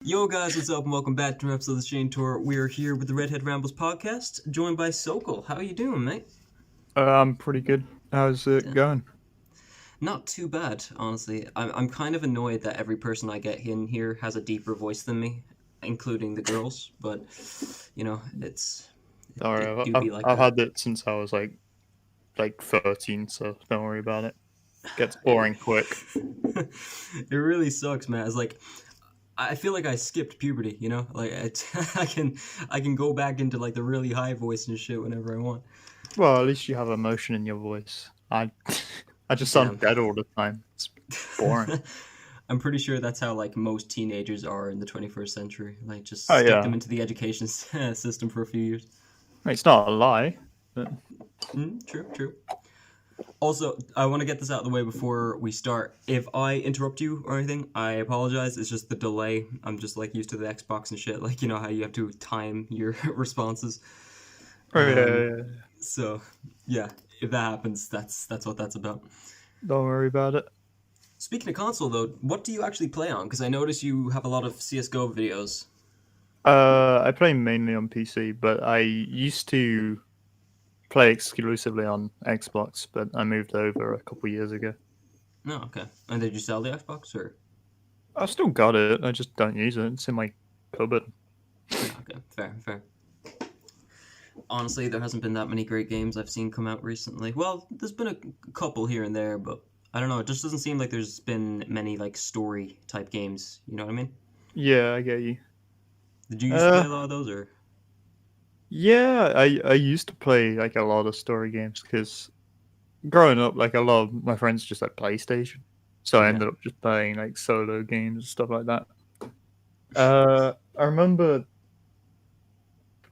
Yo guys, what's up and welcome back to an episode of the Shane Tour. We are here with the RedHeadRambles podcast, joined by Sokol. How are you doing, mate? I'm pretty good. How's it going? Not too bad, honestly. I'm kind of annoyed that every person I get in here has a deeper voice than me, including the girls, but, Alright, it do I've, be like I've that. had it since I was like 13, so don't worry about it. Gets It, boring quick. it really sucks, man. It's like, I feel like I skipped puberty, you know? Like, I can go back into, like, the really high voice and shit whenever I want. Well, at least you have emotion in your voice. I I just sound Damn. dead all the time. It's boring. I'm pretty sure that's how like most teenagers are in the 21st century. Like just Oh stick them yeah, into the education system for a few years. it's not a lie. But True. Also, I want to get this out of the way before we start. If I interrupt you or anything, I apologize. It's just the delay. I'm just like used to the Xbox and shit. Like you know how you have to time your responses. oh Um, yeah, so yeah, if that happens, that's what that's about. don't worry about it. Speaking of console though, what do you actually play on? Because I notice you have a lot of CS:GO videos. I play mainly on PC, but I used to play exclusively on Xbox, but I moved over a couple years ago. No, okay. And did you sell the Xbox or? I still got it. I just don't use it. It's in my cupboard. No, okay, fair. Honestly, there hasn't been that many great games I've seen come out recently. Well, there's been a couple here and there, but I don't know. It just doesn't seem like there's been many like story type games. You know what I mean? Yeah, I get you. Did you used to Uh, play a lot of those or? yeah, I used to play like a lot of story games because growing up, like a lot of my friends just had PlayStation, so I Yeah. ended up just playing like solo games and stuff like that. I remember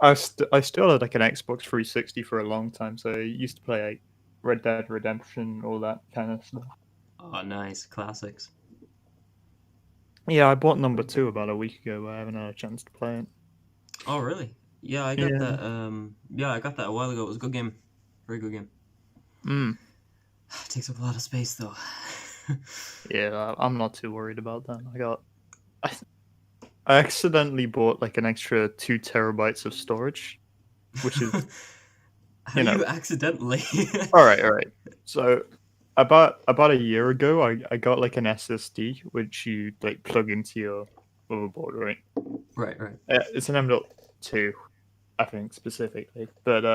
I still had like an Xbox 360 for a long time, so I used to play like Red Dead Redemption, all that kind of stuff. Oh, nice classics. Yeah, I bought number two about a week ago, but I haven't had a chance to play it. Oh, really? Yeah, I got Yeah. that. Yeah, I got that a while ago. It was a good game. Very good game. Mm. It takes up a lot of space though. Yeah, I'm not too worried about that. I I accidentally bought like an extra 2 terabytes of storage, which is, How you do know, you accidentally? all right. So about a year ago, I got like an SSD which you like plug into your motherboard, right? Right. It's an M.2, I think specifically, but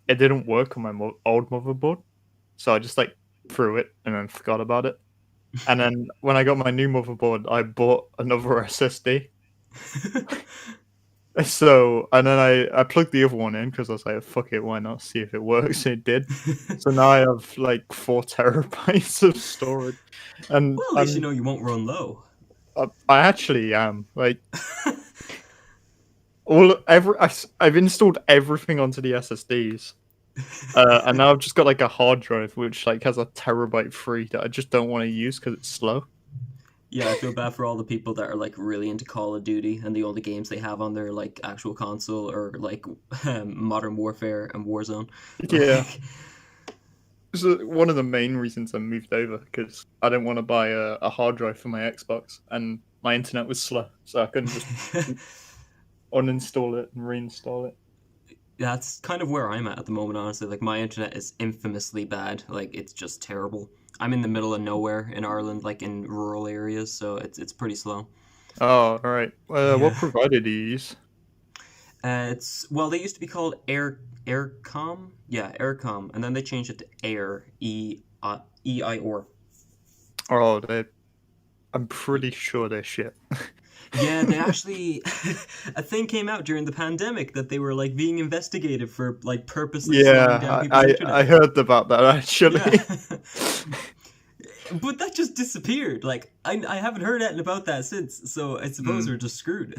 it didn't work on my old motherboard, so I just like threw it and then forgot about it. And then when I got my new motherboard, I bought another SSD. So, and then I plugged the other one in because I was like, fuck it, why not see if it works? And it did. So now I have like 4 terabytes of storage, and Well, at least you know you won't run low. I actually am like I've installed everything onto the SSDs, and now I've just got like a hard drive which like has a terabyte free that I just don't want to use because it's slow. Yeah, I feel bad for all the people that are like really into Call of Duty and the only games they have on their like actual console or like Modern Warfare and Warzone. Yeah. Like, So one of the main reasons I moved over because I didn't want to buy a hard drive for my Xbox, and my internet was slow, so I couldn't just uninstall it and reinstall it. that's kind of where I'm at the moment, honestly. Like my internet is infamously bad. Like it's just terrible. I'm in the middle of nowhere in Ireland, like in rural areas, so it's pretty slow. Oh, all right. What Yeah. provider do you use? It's well, they used to be called Aircom. Yeah, Aircom, and then they changed it to Air EIOR. Oh, I'm pretty sure they're shit. Yeah, they actually a thing came out during the pandemic that they were like being investigated for like purposely slowing down Yeah, people's I internet. heard about that Yeah. actually. But that just disappeared. Like I haven't heard anything about that since. So I suppose Hmm. we're just screwed.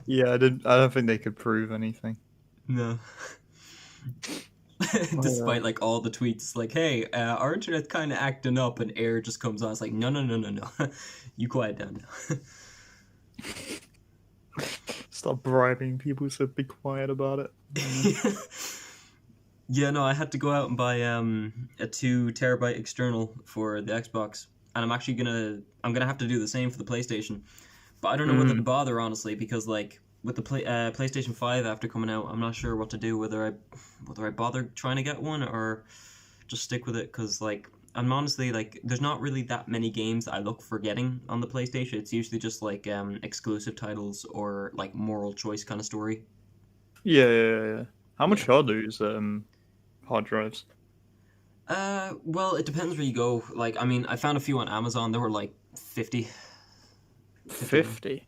Yeah, I didn't. I don't think they could prove anything. No. Oh, Despite like all the tweets, like, "Hey, our internet's kind of acting up," and Air just comes on. It's like, no, you quiet down now. yeah. Stop bribing people to be quiet about it. Yeah, no, I had to go out and buy a 2 terabyte external for the Xbox, and I'm gonna have to do the same for the PlayStation. But I don't know whether to bother, honestly, because like with the PlayStation 5 after coming out, I'm not sure what to do. Whether I bother trying to get one or just stick with it, because like I'm honestly like there's not really that many games I look for getting on the PlayStation. It's usually just like exclusive titles or like moral choice kind of story. Yeah. How Yeah. much are those hard drives? Well, it depends where you go. Like, I mean, I found a few on Amazon. They were like 50 pounds. 50.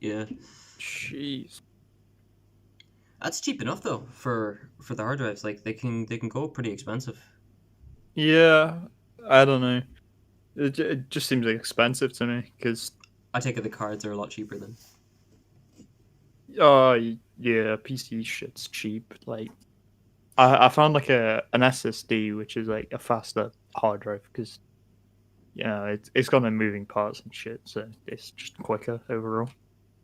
Yeah, Jeez. that's cheap enough though for the hard drives. Like, they can go pretty expensive. Yeah, I don't know. It just seems like expensive to me because, I take it the cards are a lot cheaper then. yeah, PC shit's cheap. Like, I found like an SSD, which is like a faster hard drive because it's got no moving parts and shit, so it's just quicker overall.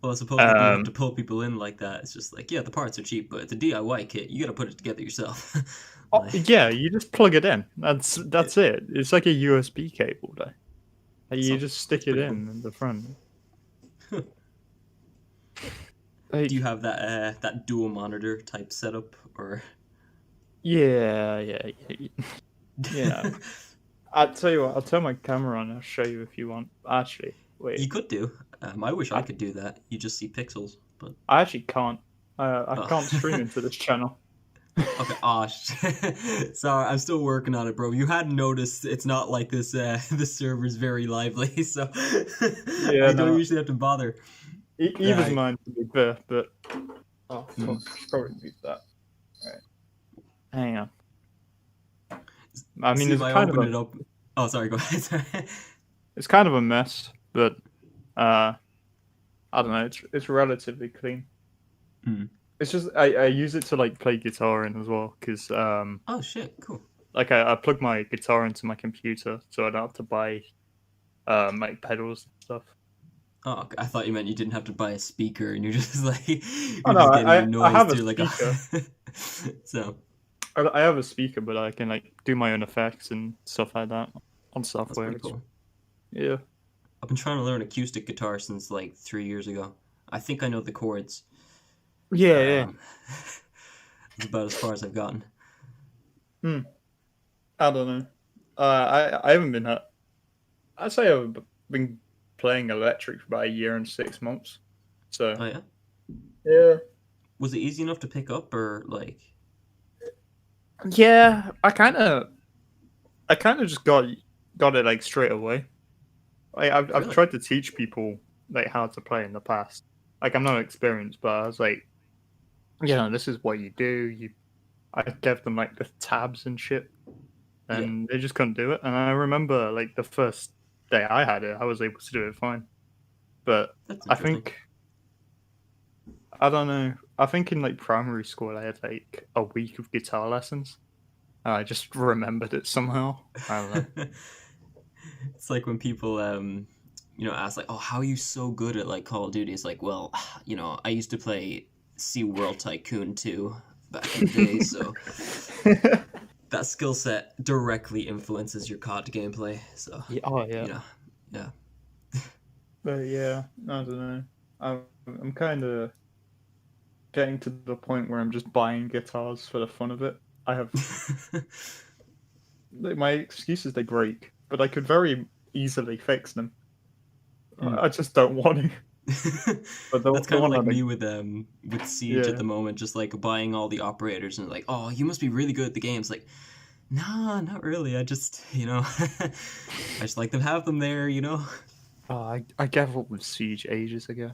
Well, I suppose like when you have to pull people in like that, it's just like yeah, the parts are cheap, but it's a DIY kit. You got to put it together yourself. Like, Yeah, you just plug it in. That's it. It's like a USB cable, though. You just stick it pretty cool. in the front. Do you have that dual monitor type setup or? Yeah. I'll tell you what. I'll turn my camera on. I'll show you if you want. Actually, wait. You could do. I wish I could do that. You just see pixels, but I actually can't. I can't stream into this channel. Okay. Oh, sorry. I'm still working on it, bro. You hadn't noticed. It's not like this. This server's very lively, so Yeah, I don't usually have to bother. Even mine, to be fair, but probably beat that. All right. Hang on. I mean, it's kind of it up. Oh, sorry. Go ahead. It's kind of a mess, but I don't know. It's relatively clean. It's just I use it to like play guitar in as well because Oh shit! Cool. like I plug my guitar into my computer, so I don't have to buy like pedals and stuff. Oh, I thought you meant you didn't have to buy a speaker, and you're just like you're no, just getting your noise I have through a like speaker. So I have a speaker, but I can like do my own effects and stuff like that on software. that's pretty cool. Yeah. I've been trying to learn acoustic guitar since like 3 years ago. I think I know the chords. Yeah. It's about as far as I've gotten. I don't know. I haven't been. I'd say I've been playing electric for about 1 year and 6 months. So. Oh yeah. Yeah. Was it easy enough to pick up, or like? Yeah, I kind of just got it like straight away. I've Really? tried to teach people like how to play in the past. Like I'm not experienced, but I was like, this is what you do. I gave them like the tabs and shit, and they just couldn't do it. And I remember like the first day I had it, I was able to do it fine. But I think I don't know. I think in like primary school I had like a week of guitar lessons. And I just remembered it somehow. I don't know. It's like when people ask like, oh, how are you so good at like Call of Duty? It's like, well, I used to play SeaWorld Tycoon 2 back in the day, so that skill set directly influences your COD gameplay. So yeah. Yeah. But yeah, I don't know. I'm kind of getting to the point where I'm just buying guitars for the fun of it. I have my excuses, they break, but I could very easily fix them. I just don't want to. But that's kind of like me with Siege at the moment, just like buying all the operators and like, oh, you must be really good at the games. Like, nah, not really. I just I just like to have them there. Oh, I gave up with Siege ages ago.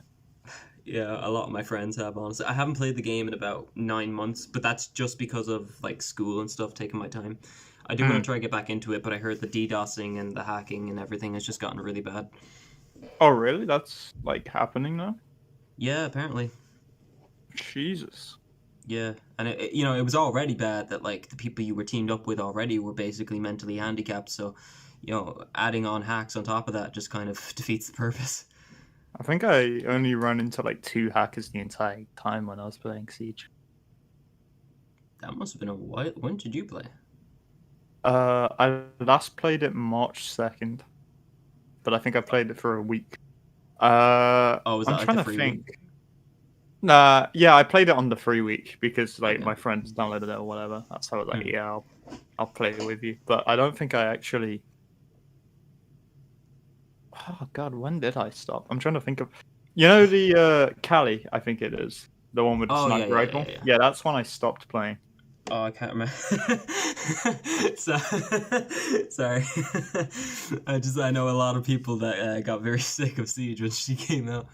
Yeah, a lot of my friends have, honestly. I haven't played the game in about 9 months, but that's just because of like school and stuff taking my time. I do want to try to get back into it, but I heard the DDoSing and the hacking and everything has just gotten really bad. Oh, really? That's like happening now? Yeah, apparently. Jesus. Yeah, and it was already bad that like the people you were teamed up with already were basically mentally handicapped. So, adding on hacks on top of that just kind of defeats the purpose. I think I only ran into like 2 hackers the entire time when I was playing Siege. That must have been a while. When did you play? I last played it March 2nd, but I think I played it for a week. Oh, was that I'm like trying the to free think. week? Nah, yeah, I played it on the free week because like Okay. my friends downloaded it or whatever. That's how I was like, Hmm. yeah, I'll play it with you. But I don't think I actually. Oh God, when did I stop? I'm trying to think of. You know the Cali, I think it is the one with the Oh yeah, sniper yeah, yeah, rifle. yeah. Yeah, that's when I stopped playing. Oh, I can't remember. So, sorry. I know a lot of people that got very sick of Siege when she came out.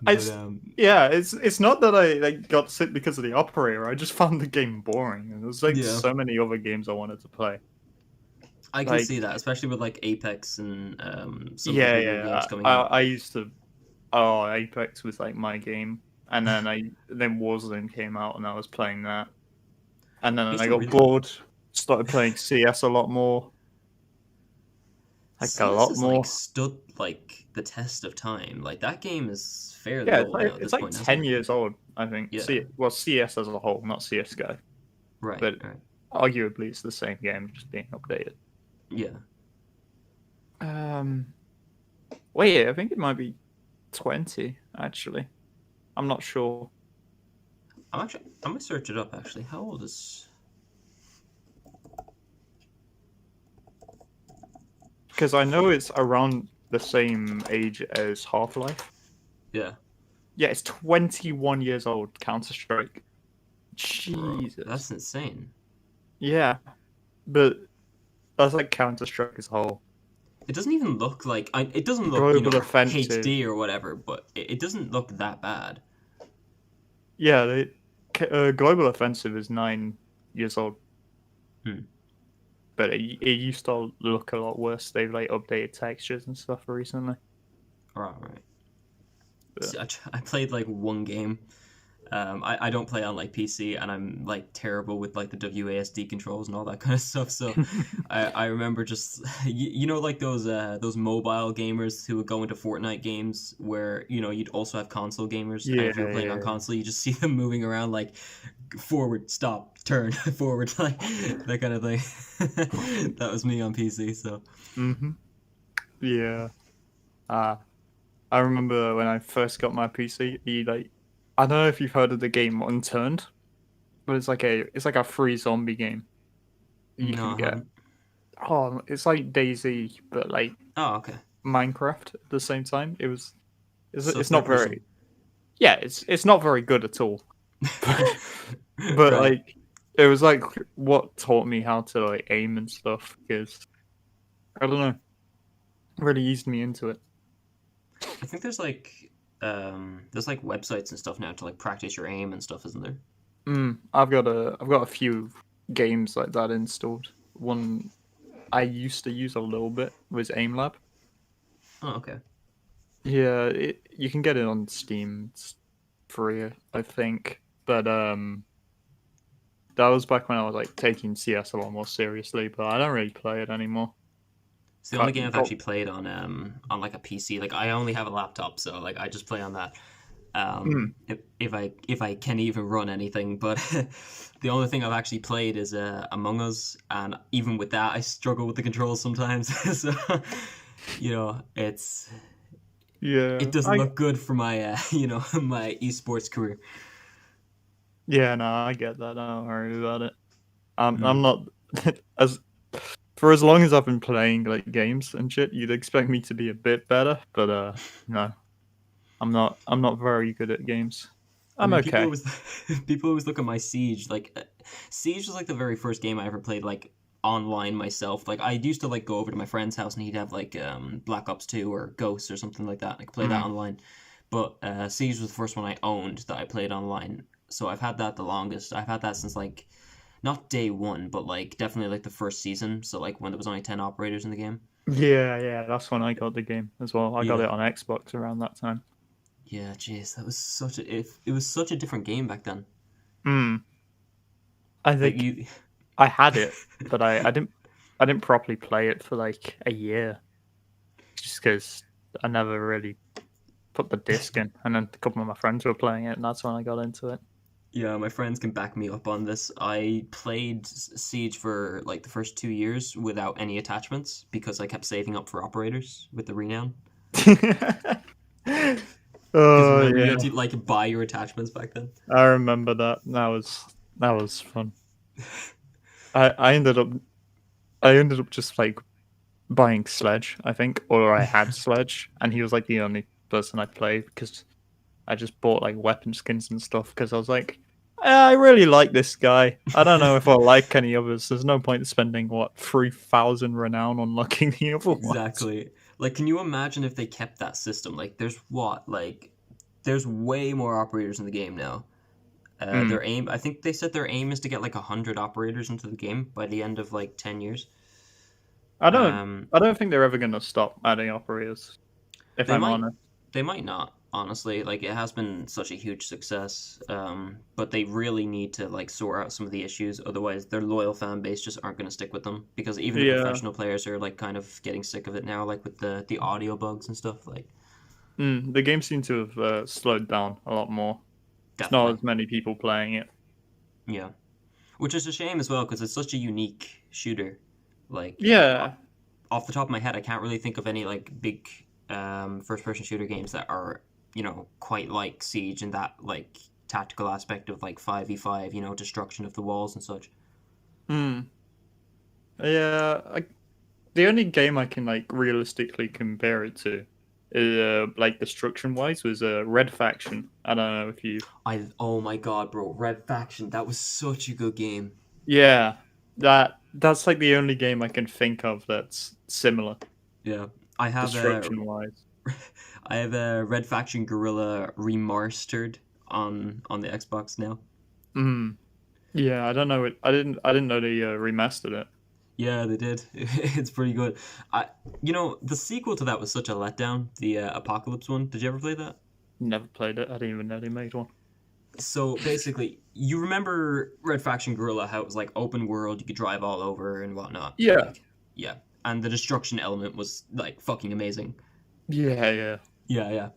I But s- yeah, it's not that I like got sick because of the operator. I just found the game boring, and there's like yeah, so many other games I wanted to play. I can Like see that, especially with like Apex and some of the yeah, bigger yeah. games coming I, out. I used to. Oh, Apex was like my game, and then Warzone came out, and I was playing that, and then It's I still got really good. bored, started playing CS a lot more, like a CS lot has like more. stood like the test of time. Like that game is fairly Yeah, old now at it's this like point, hasn't 10 years old, I think. it? Yeah, Well, CS as a whole, not CS:GO, right, but right. arguably it's the same game, just being updated. Yeah, Um, wait, I think it might be 20 actually. I'm not sure I'm gonna search it up actually. How old is? because I know it's around the same age as Half-Life. Yeah, Yeah, it's 21 years old. Counter Strike. bro, Jesus. that's insane. Yeah, but that's like Counter Strike as a whole. It doesn't even look like it doesn't look, Global Offensive. HD or whatever, but it doesn't look that bad. Yeah, Global Offensive is 9 years old, Hmm. but it used to look a lot worse. They've like updated textures and stuff recently. Right, right. But See, I played like one game. I don't play on like PC, and I'm like terrible with like the WASD controls and all that kind of stuff. So I remember just like those mobile gamers who would go into Fortnite games where you'd also have console gamers, and yeah, if you're playing on yeah. console, you just see them moving around like forward, stop, turn, forward, like that kind of thing. That was me on PC. So Mm-hmm. Yeah. Uh, I remember when I first got my PC, I don't know if you've heard of the game Unturned, but it's like a free zombie game you no, can I get. haven't. Oh, it's like DayZ, but like Oh, okay. Minecraft at the same time. So It's third not person. very, yeah, it's not very good at all. But Right. like, it was like what taught me how to like aim and stuff because I don't know, really eased me into it. I think there's like websites and stuff now to like practice your aim and stuff, isn't there? I've got a few games like that installed. One I used to use a little bit was AimLab. Oh, okay. Yeah, you can get it on Steam. It's free, I think. But that was back when I was like taking CS a lot more seriously. But I don't really play it anymore. It's the only game I've Got actually played on like a PC. Like I only have a laptop, so like I just play on that. mm, If I can even run anything, but the only thing I've actually played is Among Us, and even with that, I struggle with the controls sometimes. So it's yeah, it doesn't look good for my my esports career. yeah, no, I get that. Don't worry about it. I'm Mm. not as for as long as I've been playing like games and shit. You'd expect me to be a bit better, but no, I'm not very good at games. I I'm mean, okay. people always look at my Siege. Like, Siege was like the very first game I ever played like online myself. Like, I used to like go over to my friend's house and he'd have like Black Ops 2 or Ghosts or something like that. I could play that Mm. online. But Siege was the first one I owned that I played online. So I've had that the longest. I've had that since like not day one, but like definitely like the first season. So like when there was only 10 operators in the game. Yeah, yeah, that's when I got the game as well. I got Yeah. it on Xbox around that time. Yeah, jeez, that was it was such a different game back then. Mm. I Like think you I had it, but I didn't properly play it for like a year, just because I never really put the disc in, and then a couple of my friends were playing it, and that's when I got into it. Yeah, my friends can back me up on this. I played Siege for like the first 2 years without any attachments because I kept saving up for operators with the renown. Because Oh remember, you yeah, had to like buy your attachments back then. I remember that. That was fun. I ended up just like buying Sledge, I think, or I had Sledge, and he was like the only person I played because I just bought like weapon skins and stuff because I was like, I really like this guy. I don't know if I like any others. There's no point spending what 3,000 renown on locking the other ones. Exactly. Like, can you imagine if they kept that system? Like, there's way more operators in the game now. Mm. Their aim, I think they said their aim is to get like 100 operators into the game by the end of like 10 years. I don't Um, I don't think they're ever gonna stop adding operators. If they I'm might, honest. they might not. Honestly, like it has been such a huge success, but they really need to like sort out some of the issues. Otherwise, their loyal fan base just aren't going to stick with them because even the Yeah. professional players are like kind of getting sick of it now, like with the audio bugs and stuff. Like, The game seems to have slowed down a lot more. It's not definitely, as many people playing it. yeah. Which is a shame as well because it's such a unique shooter. Like Yeah. off the top of my head, I can't really think of any like big first-person shooter games that are quite like Siege in that like tactical aspect of like 5v5, destruction of the walls and such. Hmm. Yeah. The only game I can like realistically compare it to, like destruction wise, was Red Faction. I don't know if you. Oh my god, bro, Red Faction, that was such a good game. Yeah, that's like the only game I can think of that's similar Yeah, I have a destruction wise. I have a Red Faction Gorilla remastered on the Xbox now. Hmm. Yeah, I don't know it. I didn't know they remastered it. Yeah, they did. It's pretty good. The sequel to that was such a letdown. The Apocalypse one. Did you ever play that? Never played it. I didn't even know they made one. So basically, you remember Red Faction Guerrilla, how it was like open world, you could drive all over and whatnot. Yeah. Like, yeah. And the destruction element was like fucking amazing. Yeah, yeah. Yeah, yeah.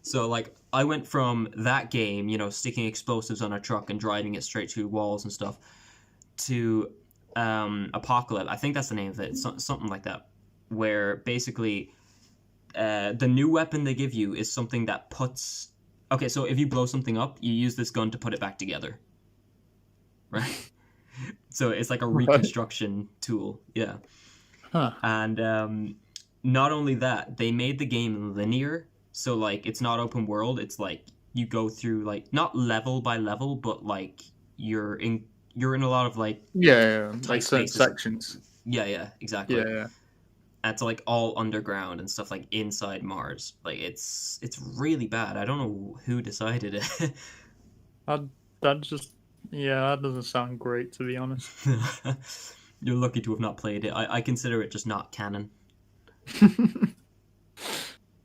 So like I went from that game, sticking explosives on a truck and driving it straight through walls and stuff, to Apocalypse. I think that's the name of it. It's something like that, where basically the new weapon they give you is something that puts. Okay, so if you blow something up, you use this gun to put it back together, right? So it's like a Right. reconstruction tool, yeah. Huh. And not only that, they made the game linear, so like it's not open world. It's like you go through like not level by level, but like you're in a lot of like Yeah, yeah, like tight certain spaces. sections. Yeah, yeah, exactly. Yeah, yeah. And it's like all underground and stuff like inside Mars. Like it's really bad. I don't know who decided it. I, that just yeah, that doesn't sound great to be honest. You're lucky to have not played it. I consider it just not canon.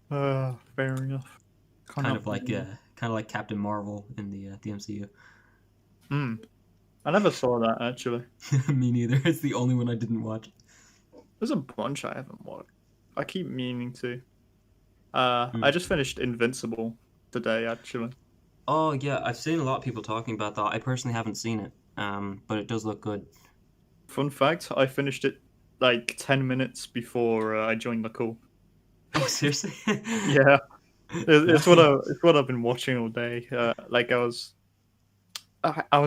Fair enough. Kind Cannot of like blame you. Captain Marvel in the MCU. Hmm. I never saw that actually. Me neither. It's the only one I didn't watch. There's a bunch I haven't watched. I keep meaning to. I Mm. just finished Invincible today actually. Oh yeah, I've seen a lot of people talking about that. I personally haven't seen it, but it does look good. Fun fact: I finished it like 10 minutes before I joined the call. Oh seriously? Yeah, it's what Nice. I've been watching all day. Like I was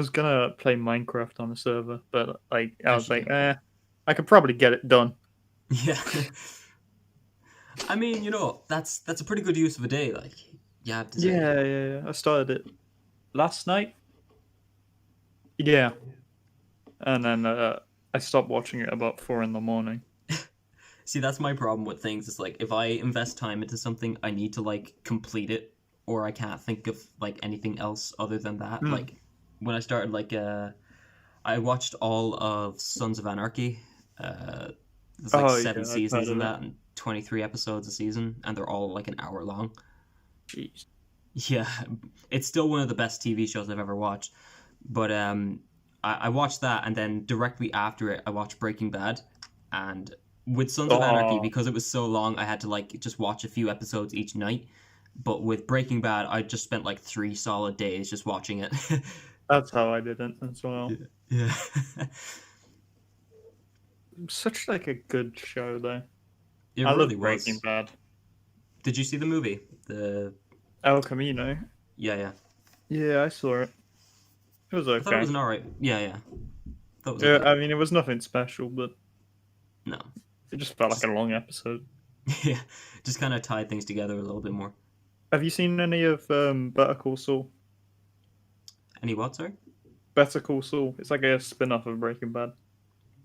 gonna play Minecraft on the server, but like I was Actually, like, okay. I could probably get it done. Yeah. I mean, that's a pretty good use of a day. Like, you have to say. Yeah, yeah, yeah. I started it last night. Yeah, and then I stopped watching it about 4 in the morning. See, that's my problem with things. It's like if I invest time into something, I need to like complete it, or I can't think of like anything else other than that. Mm. Like when I started, like I watched all of Sons of Anarchy. There's like Oh seven yeah, I've heard seasons in of it. that, and 23 episodes a season, and they're all like an hour long. Jeez. Yeah, it's still one of the best TV shows I've ever watched. But I watched that, and then directly after it, I watched Breaking Bad, and with Sons of Anarchy, Oh, because it was so long, I had to like just watch a few episodes each night. But with Breaking Bad, I just spent like 3 solid days just watching it. that's how I did it as well. Yeah. Yeah. Such like a good show though. It I really love Breaking was. Bad. Did you see the movie? The El Camino. yeah. Yeah, I saw it. It was I thought it okay. was an alright. Yeah. That was Yeah, okay. I mean, it was nothing special, but No, it just felt like just a long episode. yeah, just kind of tied things together a little bit more. Have you seen any of Better Call Saul? Any what? Sorry. Better Call Saul. It's like a spin-off of Breaking Bad,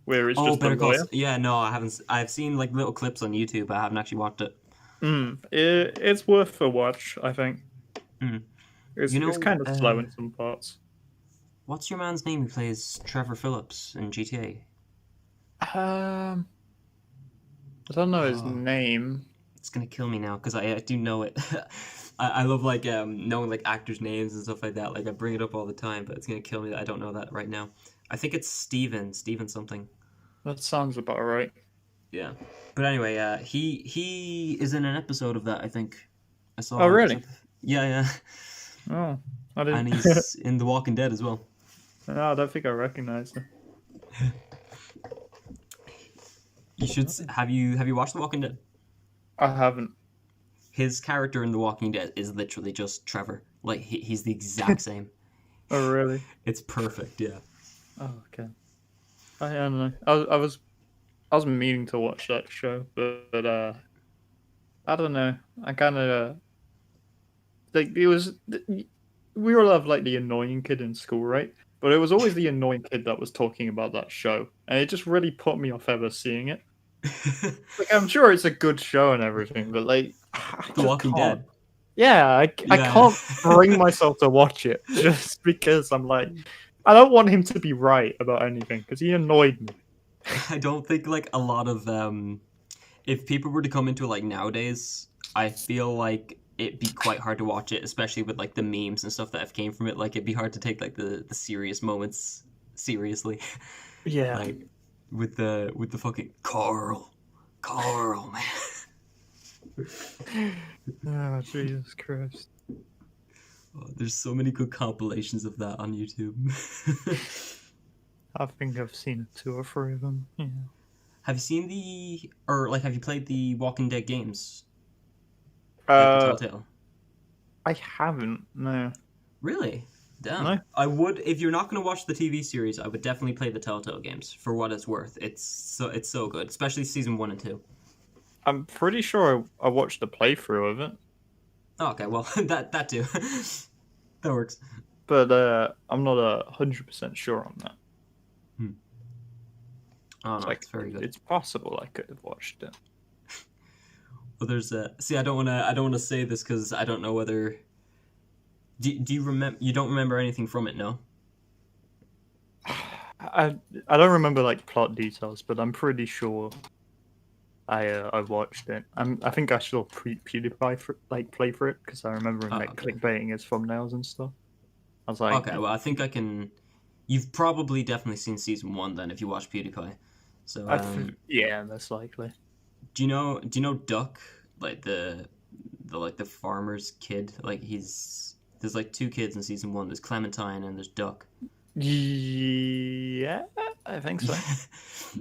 where it's Oh, just a Better Call. lawyer. Yeah, no, I haven't. I've seen like little clips on YouTube. I haven't actually watched it. It's worth a watch, I think. Mm. It's You it's know, kind of slow in some parts. what's your man's name who plays Trevor Phillips in GTA? Um, I don't know his Oh, name. it's gonna kill me now because I do know it. I love like knowing like actors' names and stuff like that. Like I bring it up all the time, but it's gonna kill me that I don't know that right now. I think it's Steven something. That sounds about right. Yeah, but anyway, he is in an episode of that. I think I Oh, saw an really? episode. Yeah, Oh, I and didn't. he's in The Walking Dead as well. No, I don't think I recognize him. You should have you watched The Walking Dead? I haven't. His character in The Walking Dead is literally just Trevor. Like he's the exact same. Oh, really? It's perfect. Yeah. Oh, okay. I don't know. I was meaning to watch that show, but I don't know. I kind of like it was. We all have like the annoying kid in school, right? But it was always the annoying kid that was talking about that show, and it just really put me off ever seeing it. Like I'm sure it's a good show and everything, but like I The just Walking can't. Dead. Yeah, I Yeah. can't bring myself to watch it just because I'm like I don't want him to be right about anything because he annoyed me. I don't think like a lot of if people were to come into it like nowadays, I feel like it'd be quite hard to watch it, especially with like the memes and stuff that have came from it. Like it'd be hard to take like the serious moments seriously. Yeah. Like with the fucking Carl, man. Oh, Jesus Christ. Oh, there's so many good compilations of that on YouTube. I think I've seen 2 or 3 of them. Yeah. Have you seen have you played the Walking Dead games? Like the Uh, Telltale? I haven't. No. Really? Damn. No. I would, if you're not going to watch the TV series, I would definitely play the Telltale games for what it's worth. It's so good, especially season 1 and 2. I'm pretty sure I watched a playthrough of it, Oh, okay, well that too. That works. but I'm not 100% sure on that. Oh It's no, like it's very good. it's possible I could have watched it. Well, there's see, I don't wanna say this because I don't know whether. Do you remember? You don't remember anything from it, no? I don't remember like plot details, but I'm pretty sure I watched it. I think I saw PewDiePie play for it because I remember him Oh, like okay. clickbaiting his thumbnails and stuff. I was like, Okay, well I think I can. You've probably definitely seen season 1 then if you watch PewDiePie. So yeah, that's likely. do you know Duck, like the farmer's kid? Like there's like 2 kids in season 1. There's Clementine and there's Duck. Yeah, I think so.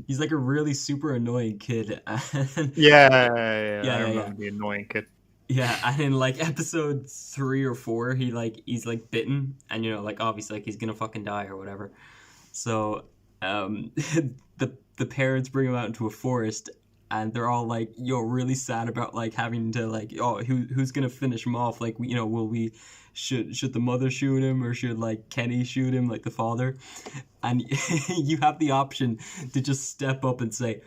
He's like a really super annoying kid. And, Yeah, Yeah, I yeah, remember the annoying kid. yeah, and in like episode 3 or 4, he's like bitten, and like obviously like he's gonna fucking die or whatever. So the parents bring him out into a forest, and they're all like, yo, really sad about like having to like, oh, who's gonna finish him off? Like, will we should the mother shoot him, or should like Kenny shoot him, like the father? And you have the option to just step up and say,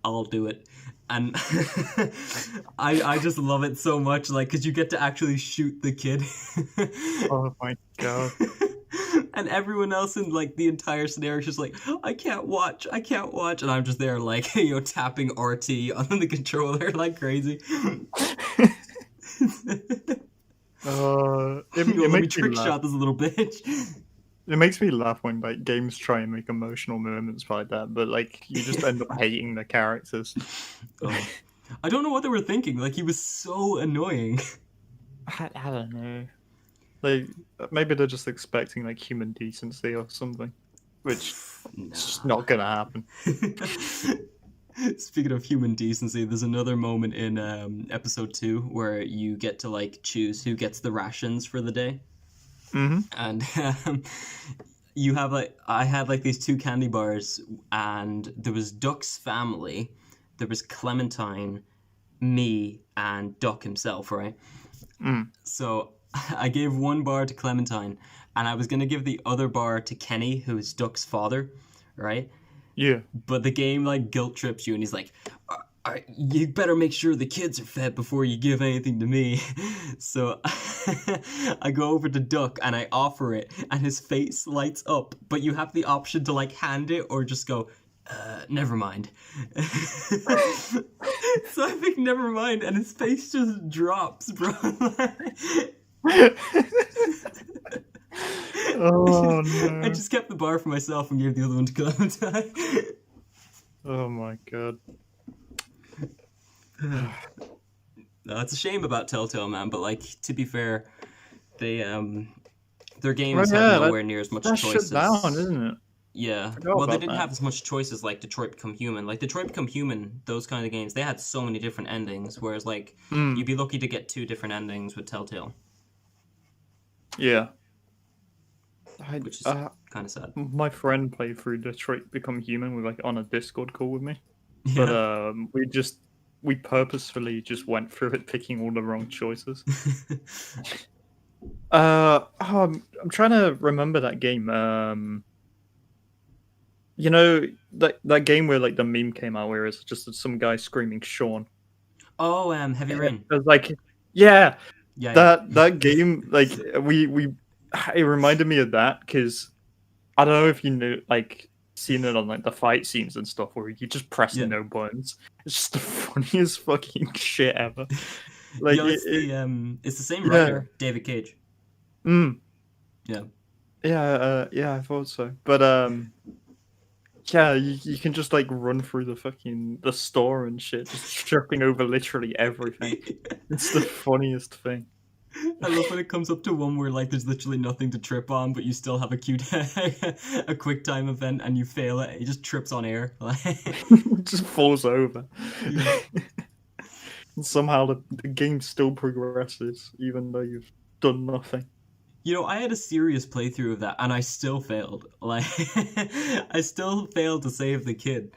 I'll do it. And I just love it so much, like, because you get to actually shoot the kid. Oh my god. And everyone else in like the entire scenario is just like, I can't watch, and I'm just there like, tapping RT on the controller like crazy. It Let me makes me trick laugh. shot this little bitch. It makes me laugh when like games try and make emotional moments like that, but like you just end up hating the characters. Oh. I don't know what they were thinking. Like, he was so annoying. I don't know. Like maybe they're just expecting like human decency or something, which is just not gonna happen. Speaking of human decency, there's another moment in episode 2 where you get to like choose who gets the rations for the day, and you have like I had like these 2 candy bars, and there was Duck's family, there was Clementine, me, and Duck himself, right? So I gave 1 bar to Clementine, and I was gonna give the other bar to Kenny, who is Duck's father, right? Yeah. But the game like guilt trips you, and he's like, "You better make sure the kids are fed before you give anything to me." So I go over to Duck and I offer it, and his face lights up. But you have the option to like hand it or just go, "Never mind." So I think never mind, and his face just drops, bro. Oh no! I just kept the bar for myself and gave the other one to Clementine. Oh my god! No, it's a shame about Telltale, man. But like, to be fair, they their games have nowhere near as much that's choices. shut down, isn't it? Yeah. Well, they didn't have as much choices like Detroit Become Human. Like Detroit Become Human, those kind of games, they had so many different endings. Whereas like, you'd be lucky to get 2 different endings with Telltale. Yeah. Which is kind of sad. My friend played through Detroit Become Human with like on a Discord call with me, Yeah. but we purposefully just went through it picking all the wrong choices. I'm trying to remember that game. You know that game where like the meme came out where it's just some guy screaming Sean. Oh, Heavy Rain. It was like, yeah. Yeah. That game, like it reminded me of that because I don't know if you knew, like, seen it on like the fight scenes and stuff where you just press no buttons. It's just the funniest fucking shit ever. Like, Yo, it's the same writer, David Cage. Yeah. Yeah, I thought so. But yeah, you can just like run through the store and shit, just tripping over literally everything. It's the funniest thing. I love when it comes up to one where like there's literally nothing to trip on, but you still have a quick time event and you fail it. It just trips on air. It just falls over. Yeah. And somehow the game still progresses even though you've done nothing. You know, I had a serious playthrough of that and I still failed. Like, I still failed to save the kid.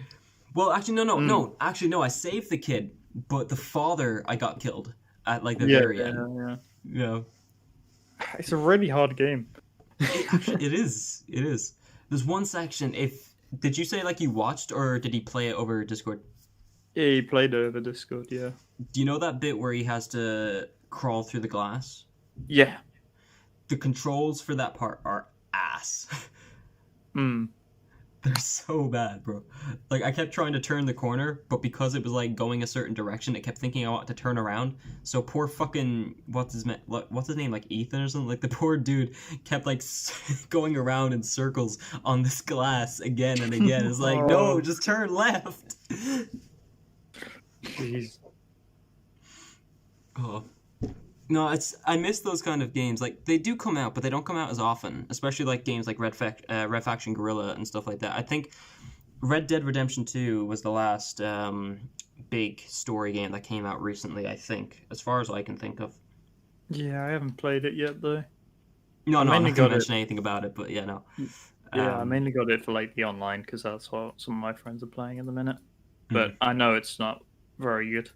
Well, actually, no. Actually, no, I saved the kid, but the father, I got killed at like the very end. Yeah. It's a really hard game. It is. There's one section. Did you say like you watched or did he play it over Discord? Yeah, he played it over Discord. Yeah. Do you know that bit where he has to crawl through the glass? Yeah. The controls for that part are ass. They're so bad, bro. Like, I kept trying to turn the corner, but because it was, like, going a certain direction, it kept thinking I wanted to turn around. So poor fucking, what's his name, like, Ethan or something? Like, the poor dude kept, like, going around in circles on this glass again and again. It's like, no, just turn left. Jeez. Oh. No, I miss those kind of games. Like, they do come out, but they don't come out as often. Especially, like, games like Red Faction Guerrilla and stuff like that. I think Red Dead Redemption 2 was the last big story game that came out recently, I think. As far as I can think of. Yeah, I haven't played it yet, though. No, I'm not going to mention anything about it, but yeah, no. Yeah, I mainly got it for, like, the online, because that's what some of my friends are playing at the minute. But I know it's not very good.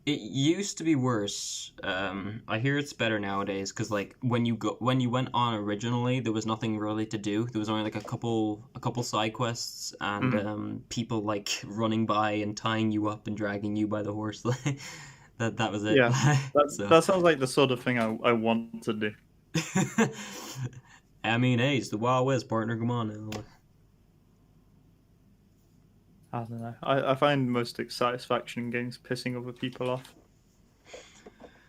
It used to be worse. I hear it's better nowadays because, like, when you went on originally, there was nothing really to do. There was only like a couple side quests and people like running by and tying you up and dragging you by the horse. that was it. Yeah, that sounds like the sort of thing I want to do. I mean, hey, it's the Wild West, partner. Come on now. I don't know. I find most satisfaction in games pissing other people off.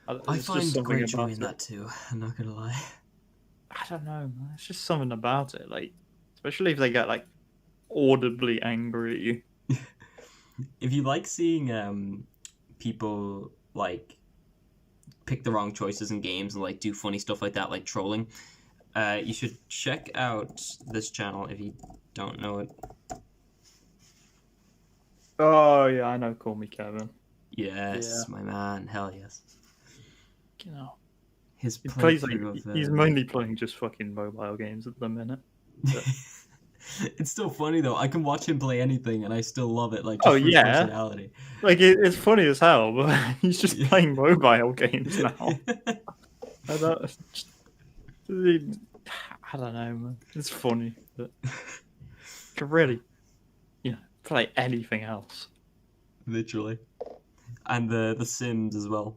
I find great joy in that too. I'm not gonna lie. I don't know, man. It's just something about it, like, especially if they get like audibly angry at you. If you like seeing people like pick the wrong choices in games and like do funny stuff like that, like trolling, you should check out this channel if you don't know it. Oh yeah, I know. Call Me Kevin. Yes, my man. Hell yes. You know, His he plays playthrough of he's mainly playing just fucking mobile games at the minute. But... It's still funny though. I can watch him play anything, and I still love it. Like Oh just for his yeah, personality. like it's funny as hell, but he's just playing mobile games now. I don't know, man. It's funny, but can really, play anything else. Literally, and the Sims as well.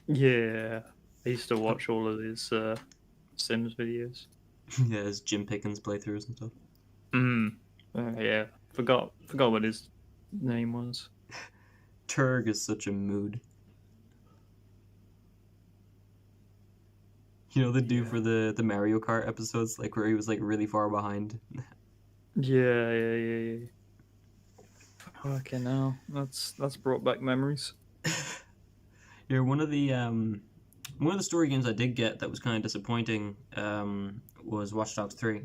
Yeah, I used to watch all of his Sims videos. Yeah, his Jim Pickens playthroughs and stuff. Yeah, forgot what his name was. Turg is such a mood. You know the dude for the Mario Kart episodes, like where he was like really far behind. Yeah. Okay, now that's brought back memories. Yeah, one of the story games I did get that was kind of disappointing was Watch Dogs 3.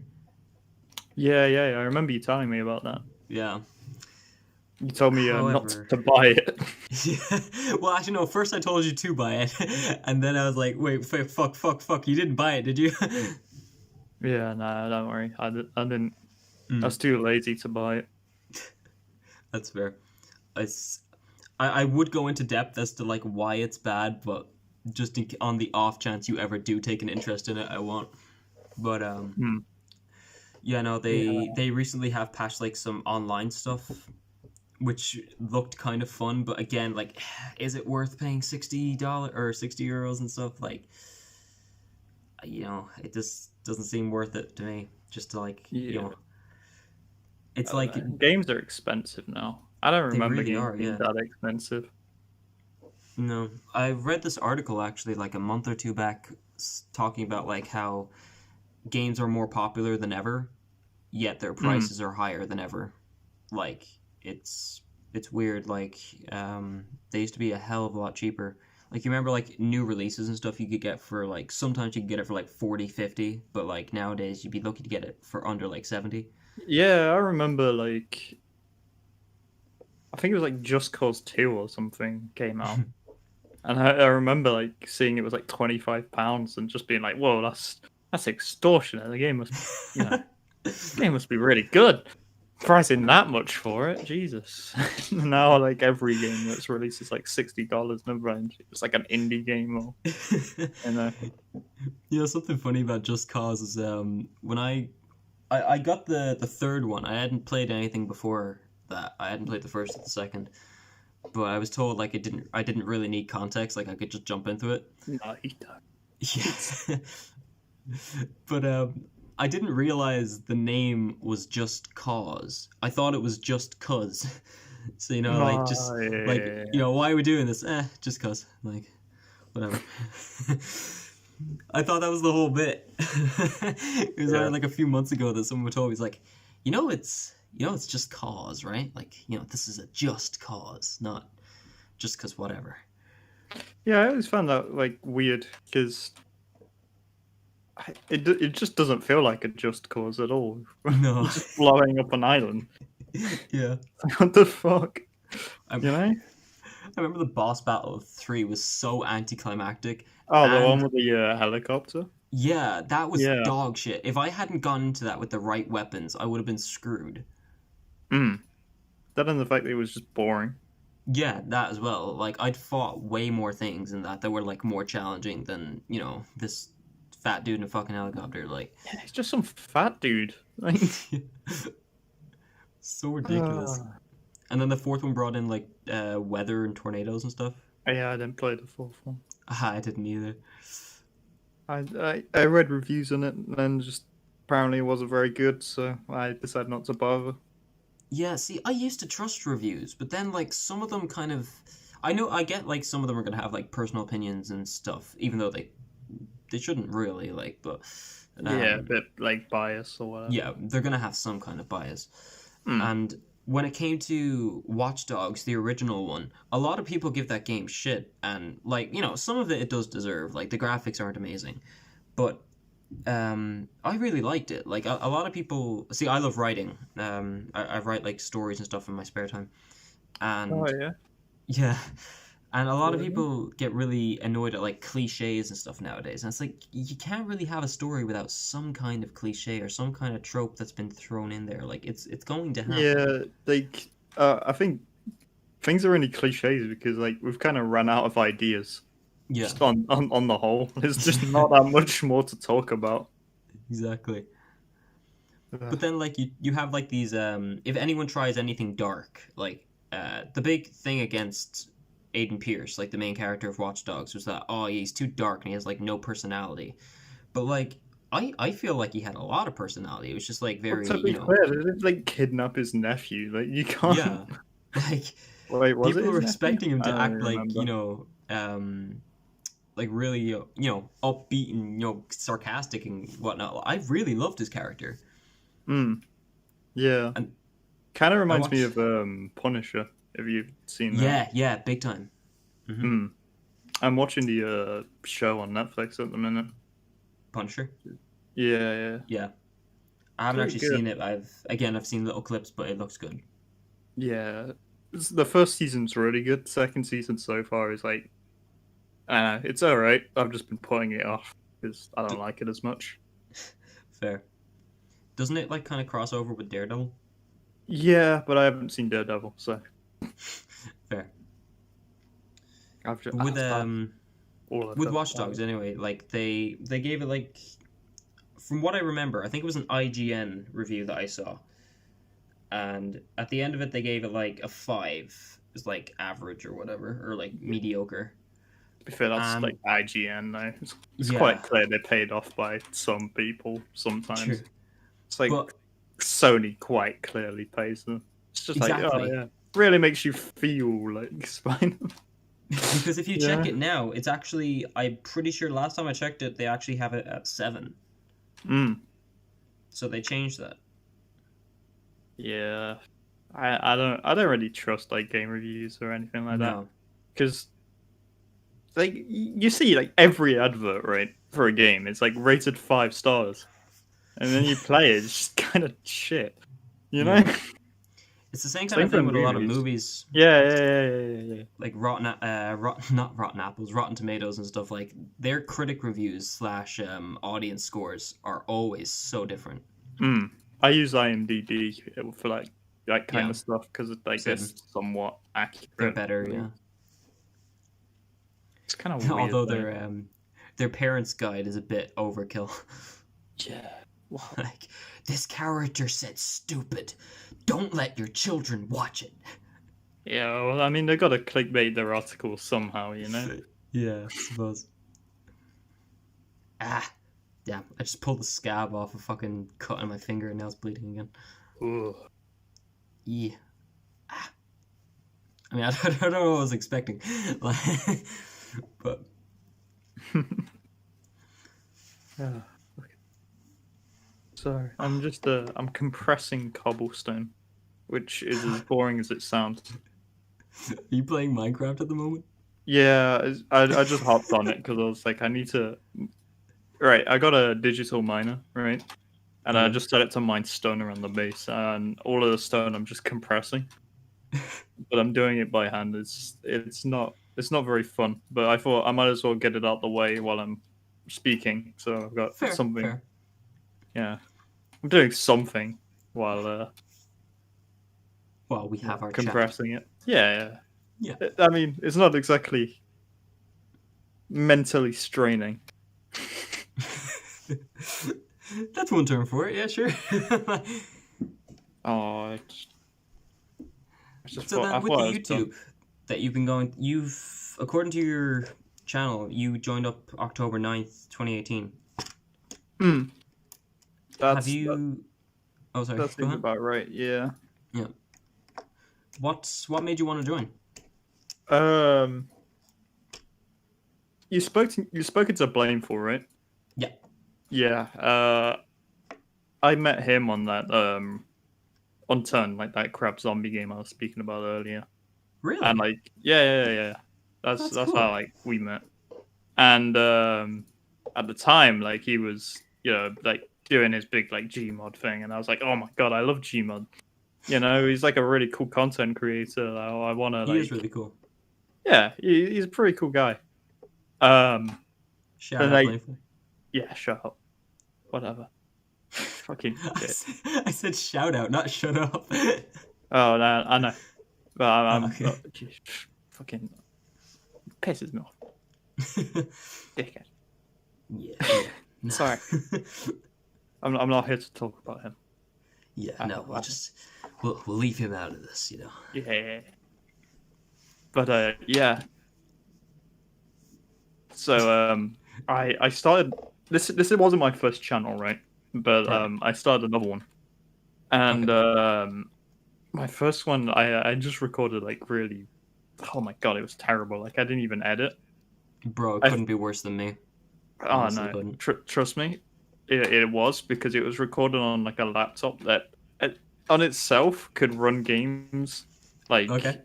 Yeah, I remember you telling me about that. Yeah. You told me However... not to buy it. Yeah. Well, actually, no. First, I told you to buy it, and then I was like, "Wait, fuck! You didn't buy it, did you?" Yeah, no, don't worry. I didn't. I was too lazy to buy it. That's fair. I would go into depth as to like why it's bad, but just on the off chance you ever do take an interest in it, I won't. But yeah, no, they recently have patched like some online stuff, which looked kind of fun. But again, like, is it worth paying $60 or €60 and stuff? Like, it just doesn't seem worth it to me. Just to like, it's like games are expensive now. I don't remember really games being that expensive. No, I read this article actually like a month or two back talking about like how games are more popular than ever, yet their prices are higher than ever. Like it's weird. Like they used to be a hell of a lot cheaper. Like you remember like new releases and stuff you could get for like sometimes you could get it for like 40, 50, but like nowadays you'd be lucky to get it for under like 70. Yeah, I remember like I think it was like Just Cause 2 or something came out. And I remember like seeing it was like £25 and just being like, "Whoa, that's extortionate." The game must be really good. Pricing that much for it, Jesus. Now like every game that's released is like $60. Never mind, it's like an indie game or Something funny about Just Cause is when I got the third one. I hadn't played anything before that. I hadn't played the first or the second. But I was told like I didn't really need context, like I could just jump into it. No, you don't. Yeah. But I didn't realize the name was Just Cause. I thought it was Just Cuz. So why are we doing this? Just cuz. Like, whatever. I thought that was the whole bit. It was only like a few months ago that someone told me, he's like, it's just cause, right? Like, this is a just cause, not just cause whatever. Yeah, I always found that like weird because it just doesn't feel like a just cause at all. No, just blowing up an island. Yeah. What the fuck? I remember the boss battle of 3 was so anticlimactic. Oh, the one with the helicopter? Yeah, that was dog shit. If I hadn't gone into that with the right weapons, I would have been screwed. That and the fact that it was just boring. Yeah, that as well. Like, I'd fought way more things in that were, like, more challenging than, this fat dude in a fucking helicopter. Like, yeah, it's just some fat dude. Like... So ridiculous. And then the fourth one brought in, like, weather and tornadoes and stuff. Yeah, I didn't play the fourth one. I didn't either. I read reviews on it, and then just apparently it wasn't very good, so I decided not to bother. Yeah, see, I used to trust reviews, but then, like, some of them kind of... I get, like, some of them are going to have, like, personal opinions and stuff, even though they shouldn't really, like, but... yeah, a bit, like, bias or whatever. Yeah, they're going to have some kind of bias. And when it came to Watch Dogs, the original one, a lot of people give that game shit, and, like, some of it does deserve. Like, the graphics aren't amazing, but I really liked it. Like, a lot of people... See, I love writing. I write, like, stories and stuff in my spare time. And Oh yeah. yeah, and a lot of Yeah. people get really annoyed at like cliches and stuff nowadays. And it's like you can't really have a story without some kind of cliche or some kind of trope that's been thrown in there. Like it's going to happen. Yeah, like I think things are only cliches because like we've kind of run out of ideas. Yeah. Just on the whole, there's just not that much more to talk about. Exactly. Ugh. But then like you have like these if anyone tries anything dark, like the big thing against Aiden Pierce, like the main character of Watch Dogs, was that he's too dark and he has like no personality. But like I feel like he had a lot of personality. It was just like Well, very, to be fair, they didn't like kidnap his nephew. Like you can't. yeah. Like Wait, was it people his were nephew? expecting him I to don't act even like, remember. like really, upbeat and, sarcastic and whatnot. I really loved his character. Hmm. Yeah. And Kind of I reminds me watched, of Punisher. Have you seen that? yeah, big time. Hmm. Hmm. I'm watching the show on Netflix at the minute. Punisher. Yeah, yeah. Yeah. I haven't Pretty actually good. seen it. I've seen little clips, but it looks good. Yeah. The first season's really good. Second season so far is like, it's alright. I've just been putting it off because I don't D- like it as much. Fair. Doesn't it like kind of cross over with Daredevil? Yeah, but I haven't seen Daredevil, so Fair. I've just, But with all I've with done. Watch Dogs anyway, like they gave it like, from what I remember, I think it was an IGN review that I saw, and at the end of it they gave it like a 5. It's like average or whatever, or like mediocre. To be fair, that's And like IGN though. It's quite yeah, clear they're paid off by some people sometimes. true. It's like But Sony quite clearly pays them. It's just like, oh exactly, yeah, really makes you feel like spinal. because if you check Yeah. it now, it's actually, I'm pretty sure last time I checked it, they actually have it at 7. Mm. So they changed that. Yeah. I don't really trust like game reviews or anything like that No. because like you see like every advert right for a game it's like rated 5 stars and then you play it, it's just kind of shit, you know. Yeah. It's the same kind Same of for thing with a lot of movies. movies, Yeah. like not Rotten Apples, Rotten Tomatoes and stuff. Like their critic reviews slash audience scores are always so different. Mm. I use IMDb for like that kind Yeah, of stuff because like same. it's somewhat They're accurate. better, yeah. It's kind of weird. Although Though. their parents' guide is a bit overkill. Yeah. Wow. Like, this character said stupid. Don't let your children watch it. Yeah. Well, I mean, they got to clickbait their articles somehow, you know. Yeah, I suppose. Ah, yeah. I just pulled the scab off a fucking cut on my finger and now it's bleeding again. Ooh. Yeah. Ah. I mean, I don't know what I was expecting. Like, but Yeah. Sorry, I'm just I'm compressing cobblestone, which is as boring as it sounds. are you playing Minecraft at the moment? Yeah, I just hopped on it because I was like, I need to. Right, I got a digital miner, right, and I Okay. just set it to mine stone around the base, and all of the stone I'm just compressing, but I'm doing it by hand. It's not very fun, but I thought I might as well get it out the way while I'm speaking, so I've got Fair, something. fair. Yeah, I'm doing something while Well, we have our chat. compressing it. Yeah. Yeah. I mean, it's not exactly mentally straining. That's one term for it. Yeah, sure. Oh, I just So thought I then, with thought the I was done. YouTube that you've been going, according to your channel, you joined up October 9th, 2018. Mm, Have you? Oh, sorry. that Go seems ahead. about right. Yeah. Yeah. What made you want to join? Um, you spoken to Blame for right? Yeah. Yeah. I met him on that on Turn, like that crap zombie game I was speaking about earlier, Really? and like yeah. That's That's how cool. like we met, and at the time like he was like doing his big like Gmod thing, and I was like, oh my god, I love Gmod. You know, he's like a really cool content creator. I want to He is like, really cool. yeah, he's a pretty cool guy. Um, Shout and out, like, Playful. yeah, shut up, whatever. Fucking shit. I said shout out, not shut up. Oh no, I know, but I'm Okay. geez, fucking pisses me off, dickhead. Yeah. No. Sorry. I'm not here to talk about him. Yeah, no, we'll leave him out of this, you know. Yeah. But yeah. So I started this wasn't my first channel, right? But Right. I started another one. And my first one I just recorded like really, oh my god, it was terrible. Like I didn't even edit. Bro, it couldn't be worse than me. Oh Honestly, no. couldn't. Trust me. It was because it was recorded on like a laptop that on itself could run games like Okay.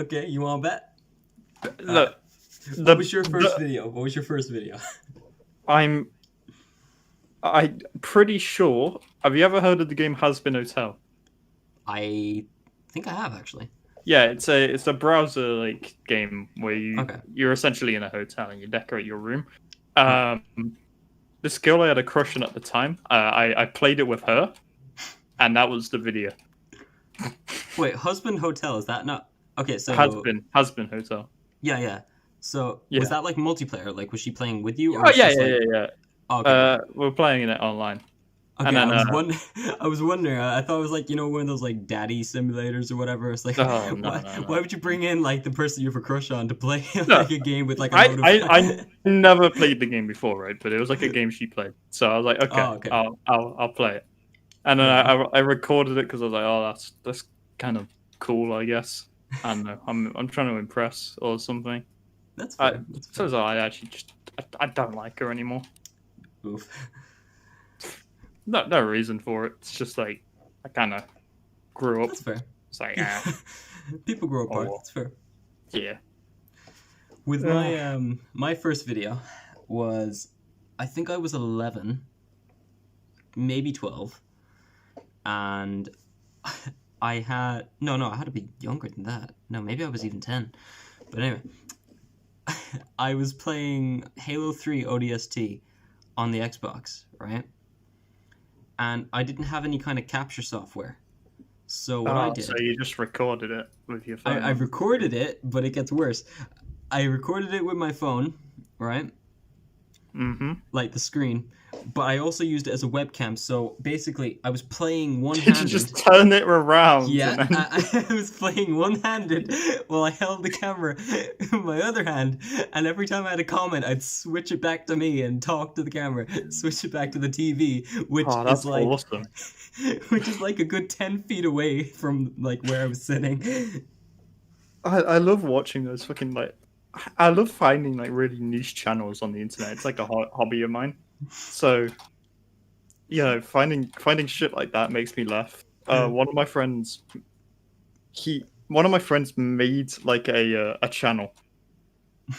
Okay, you want to bet? look, What was your first video? What was your first video? I'm pretty sure. Have you ever heard of the game Has Been Hotel? I think I have, actually. Yeah, it's a browser like game where Okay. you're essentially in a hotel and you decorate your room. Right. This girl I had a crush on at the time, I played it with her, and that was the video. Wait, Husband Hotel, is that not... Okay, so... Has been Hotel. Yeah. So, Yeah. was that like multiplayer? Like, was she playing with you? Or Oh was yeah, just, like... yeah. Okay. We're playing it online. Okay, And then, I was wondering. I thought it was like, you know, one of those like daddy simulators or whatever. It's like, Oh, no, why would you bring in like the person you have a crush on to play No. like a game with like a load of... I never played the game before, right? But it was like a game she played, so I was like, okay, Oh, okay. I'll play it. And then Yeah. I recorded it because I was like, oh, that's kind of cool, I guess. I don't know. I'm trying to impress or something. That's fair. So I actually just I don't like her anymore. Oof. No reason for it. It's just like I kind of grew up. That's fair. It's like People grow apart. well. That's fair. yeah. With my my first video was, I think I was 11, maybe 12, and I had I had to be younger than that. No, maybe I was even 10. But anyway, I was playing Halo 3 ODST on the Xbox, right? And I didn't have any kind of capture software. So what I did... So you just recorded it with your phone? I recorded it, but it gets worse. I recorded it with my phone, right? Mm-hmm. Like the screen. But I also used it as a webcam, so basically I was playing one-handed. Did you just turn it around? Yeah, and then... I was playing one-handed while I held the camera in my other hand, and every time I had a comment, I'd switch it back to me and talk to the camera, switch it back to the TV, which that's is like awesome. which is like a good 10 feet away from like where I was sitting. I love watching those fucking like. I love finding like really niche channels on the internet. It's like a hobby of mine. So, you know, finding shit like that makes me laugh. One of my friends made like a channel,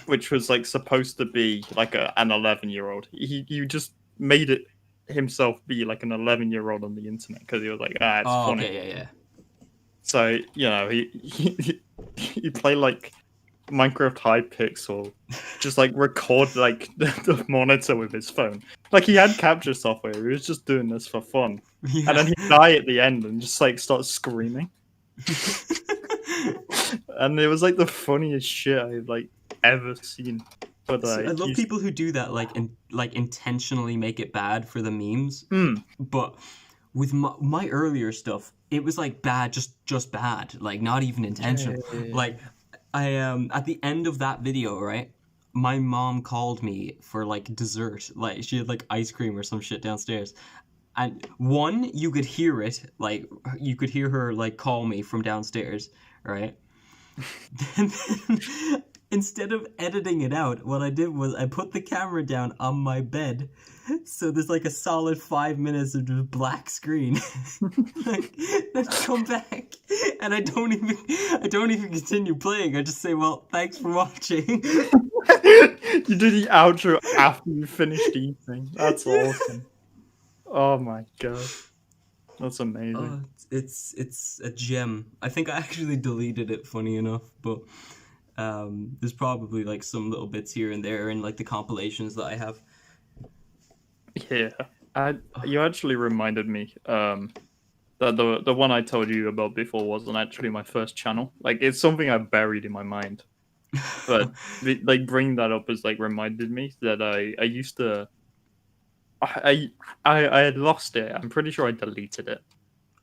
which was like supposed to be like an 11-year-old. He just made it himself be like an 11-year-old on the internet because he was like, it's funny. Okay, yeah. So you know, he play like Minecraft Hypixel, just like record like the monitor with his phone. Like he had capture software. He was just doing this for fun, Yeah. and then he'd die at the end and just like start screaming. And it was like the funniest shit I've like ever seen. But I love people who do that, like intentionally make it bad for the memes. But with my earlier stuff, it was like bad, just bad, like not even intentional. Yeah. Like I at the end of that video, right? My mom called me for like dessert. Like she had like ice cream or some shit downstairs. And one, you could hear it, like you could hear her like call me from downstairs, right? Then instead of editing it out, what I did was I put the camera down on my bed, so there's like a solid 5 minutes of just black screen. Like, then come back, and I don't even continue playing. I just say, "Well, thanks for watching." You did the outro after you finished eating. That's awesome. Oh my god. That's amazing. It's a gem. I think I actually deleted it, funny enough, but there's probably like some little bits here and there in like the compilations that I have. Yeah, you actually reminded me that the one I told you about before wasn't actually my first channel. Like, it's something I buried in my mind, but like bringing that up has like reminded me that I used to I had lost it. I'm pretty sure I deleted it.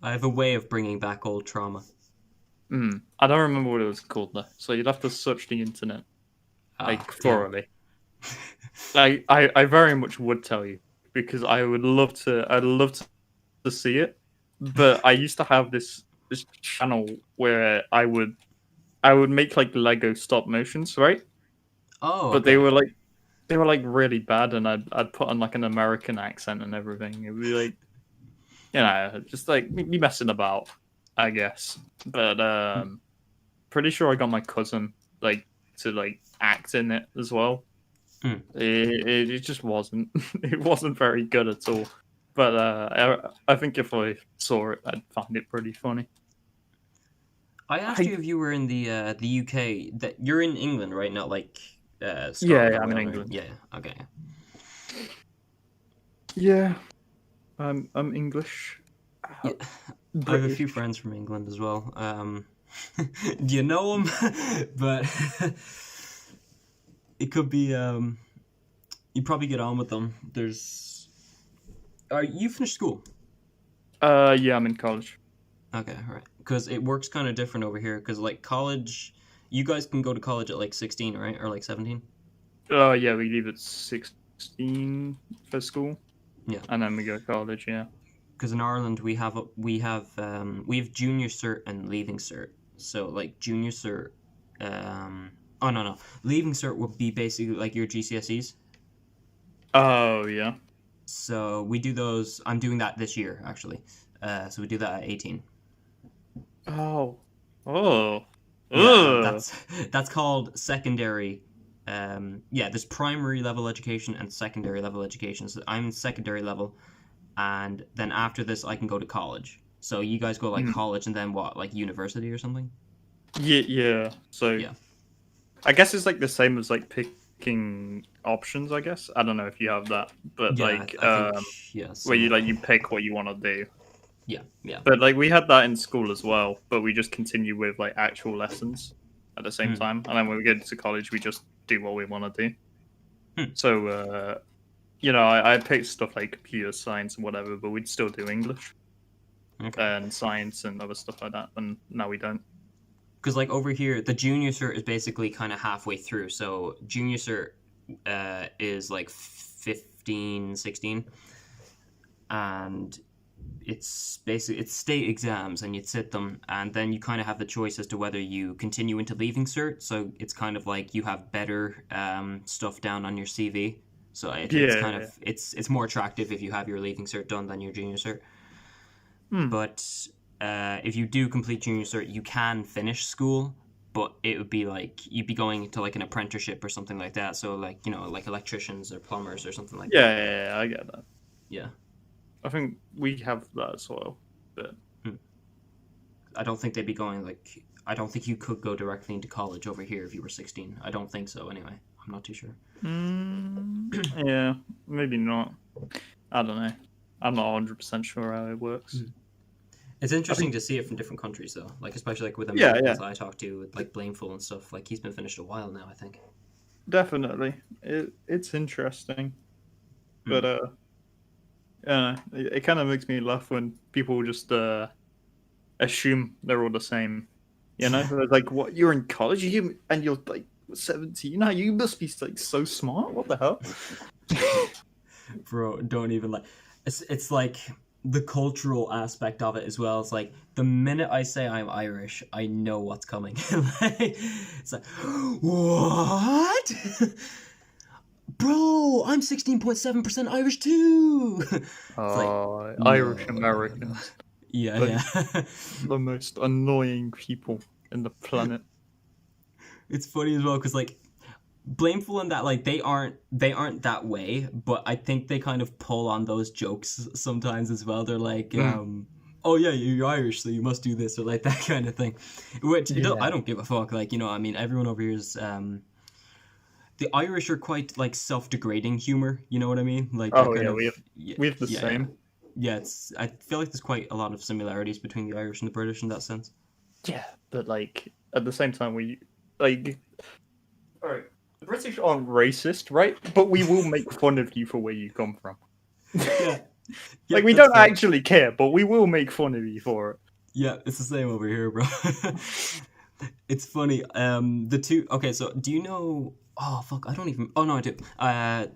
I have a way of bringing back old trauma. I don't remember what it was called though, so you'd have to search the internet like Damn. thoroughly. I very much would tell you because I would love to. I'd love to see it, but I used to have this channel where I would make like Lego stop motions, right? Oh, But okay. they were like really bad, and I'd put on like an American accent and everything. It'd be like, you know, just like me messing about, I guess. But pretty sure I got my cousin like to like act in it as well. Mm. It just wasn't it wasn't very good at all. But I think if I saw it, I'd find it pretty funny. I asked you if you were in the UK. That you're in England, right? Not like Scotland Yeah, or I'm in Wales, right? England. Yeah. Okay. Yeah, I'm English. Yeah. I have a few friends from England as well. Do you know them? But it could be. You probably get on with them. You finished school? Yeah, I'm in college. Okay, all right. Because it works kind of different over here. Because like college, you guys can go to college at like 16, right, or like 17. Yeah, we leave at 16 for school. Yeah. And then we go to college. Yeah. Because in Ireland we have junior cert and leaving cert. So like junior cert, oh no, leaving cert would be basically like your GCSEs. Oh yeah. So we do those. I'm doing that this year actually. So we do that at 18. Oh. Yeah, that's called secondary. There's primary level education and secondary level education. So I'm secondary level, and then after this I can go to college. So you guys go like college and then what, like university or something? Yeah. So Yeah. I guess it's like the same as like picking options. I guess I don't know if you have that, but Yeah, like I think yeah. where you Somewhat. like you pick what you want to do. Yeah. But like we had that in school as well, but we just continue with like actual lessons at the same time, and then when we get to college, we just do what we want to do. So you know, I picked stuff like computer science and whatever, but we'd still do English and science and other stuff like that, and now we don't. Because like over here, the junior cert is basically kind of halfway through. So junior cert is like 15, 16, and it's basically it's state exams, and you'd sit them, and then you kind of have the choice as to whether you continue into leaving cert. So it's kind of like you have better stuff down on your CV. So it's kind of it's more attractive if you have your leaving cert done than your junior cert. But if you do complete junior cert, you can finish school, but it would be like you'd be going to like an apprenticeship or something like that. So like, you know, like electricians or plumbers or something like that. Yeah, I get that. Yeah. I think we have that as well, but I don't think they'd be going like. I don't think you could go directly into college over here if you were 16. I don't think so. Anyway, I'm not too sure. Yeah, maybe not. I don't know. I'm not 100% sure how it works. It's interesting to see it from different countries, though. Like especially like with Americans I talk to, with like Blameful and stuff. Like he's been finished a while now, I think. Definitely, it's interesting, but it kind of makes me laugh when people just assume they're all the same. You know, they're like, "What? You're in college, and you're like 17? Now you must be like so smart. What the hell?" Bro, don't even like. It's like the cultural aspect of it as well. It's like the minute I say I'm Irish, I know what's coming. It's like, what? Bro, I'm 16.7% Irish too. Like, Irish Americans. Yeah. The most annoying people in the planet. It's funny as well because like Blameful and that, like they aren't that way, but I think they kind of pull on those jokes sometimes as well. They're like oh yeah, you're Irish, so you must do this or like that kind of thing. Which I Yeah. don't give a fuck. Like I mean, everyone over here is the Irish are quite like self-degrading humor. You know what I mean? Like they're Oh kind yeah, of yeah, we have the yeah, yeah. same. Yeah, it's. I feel like there's quite a lot of similarities between the Irish and the British in that sense. Yeah, but like at the same time, we like. All right, the British aren't racist, right? But we will make fun of you for where you come from. Yeah, Like yep, we that's don't fair. actually care, but we will make fun of you for it. Yeah, it's the same over here, bro. It's funny. The two. Okay, so do you know? Oh fuck, I don't even. Oh no, I do. I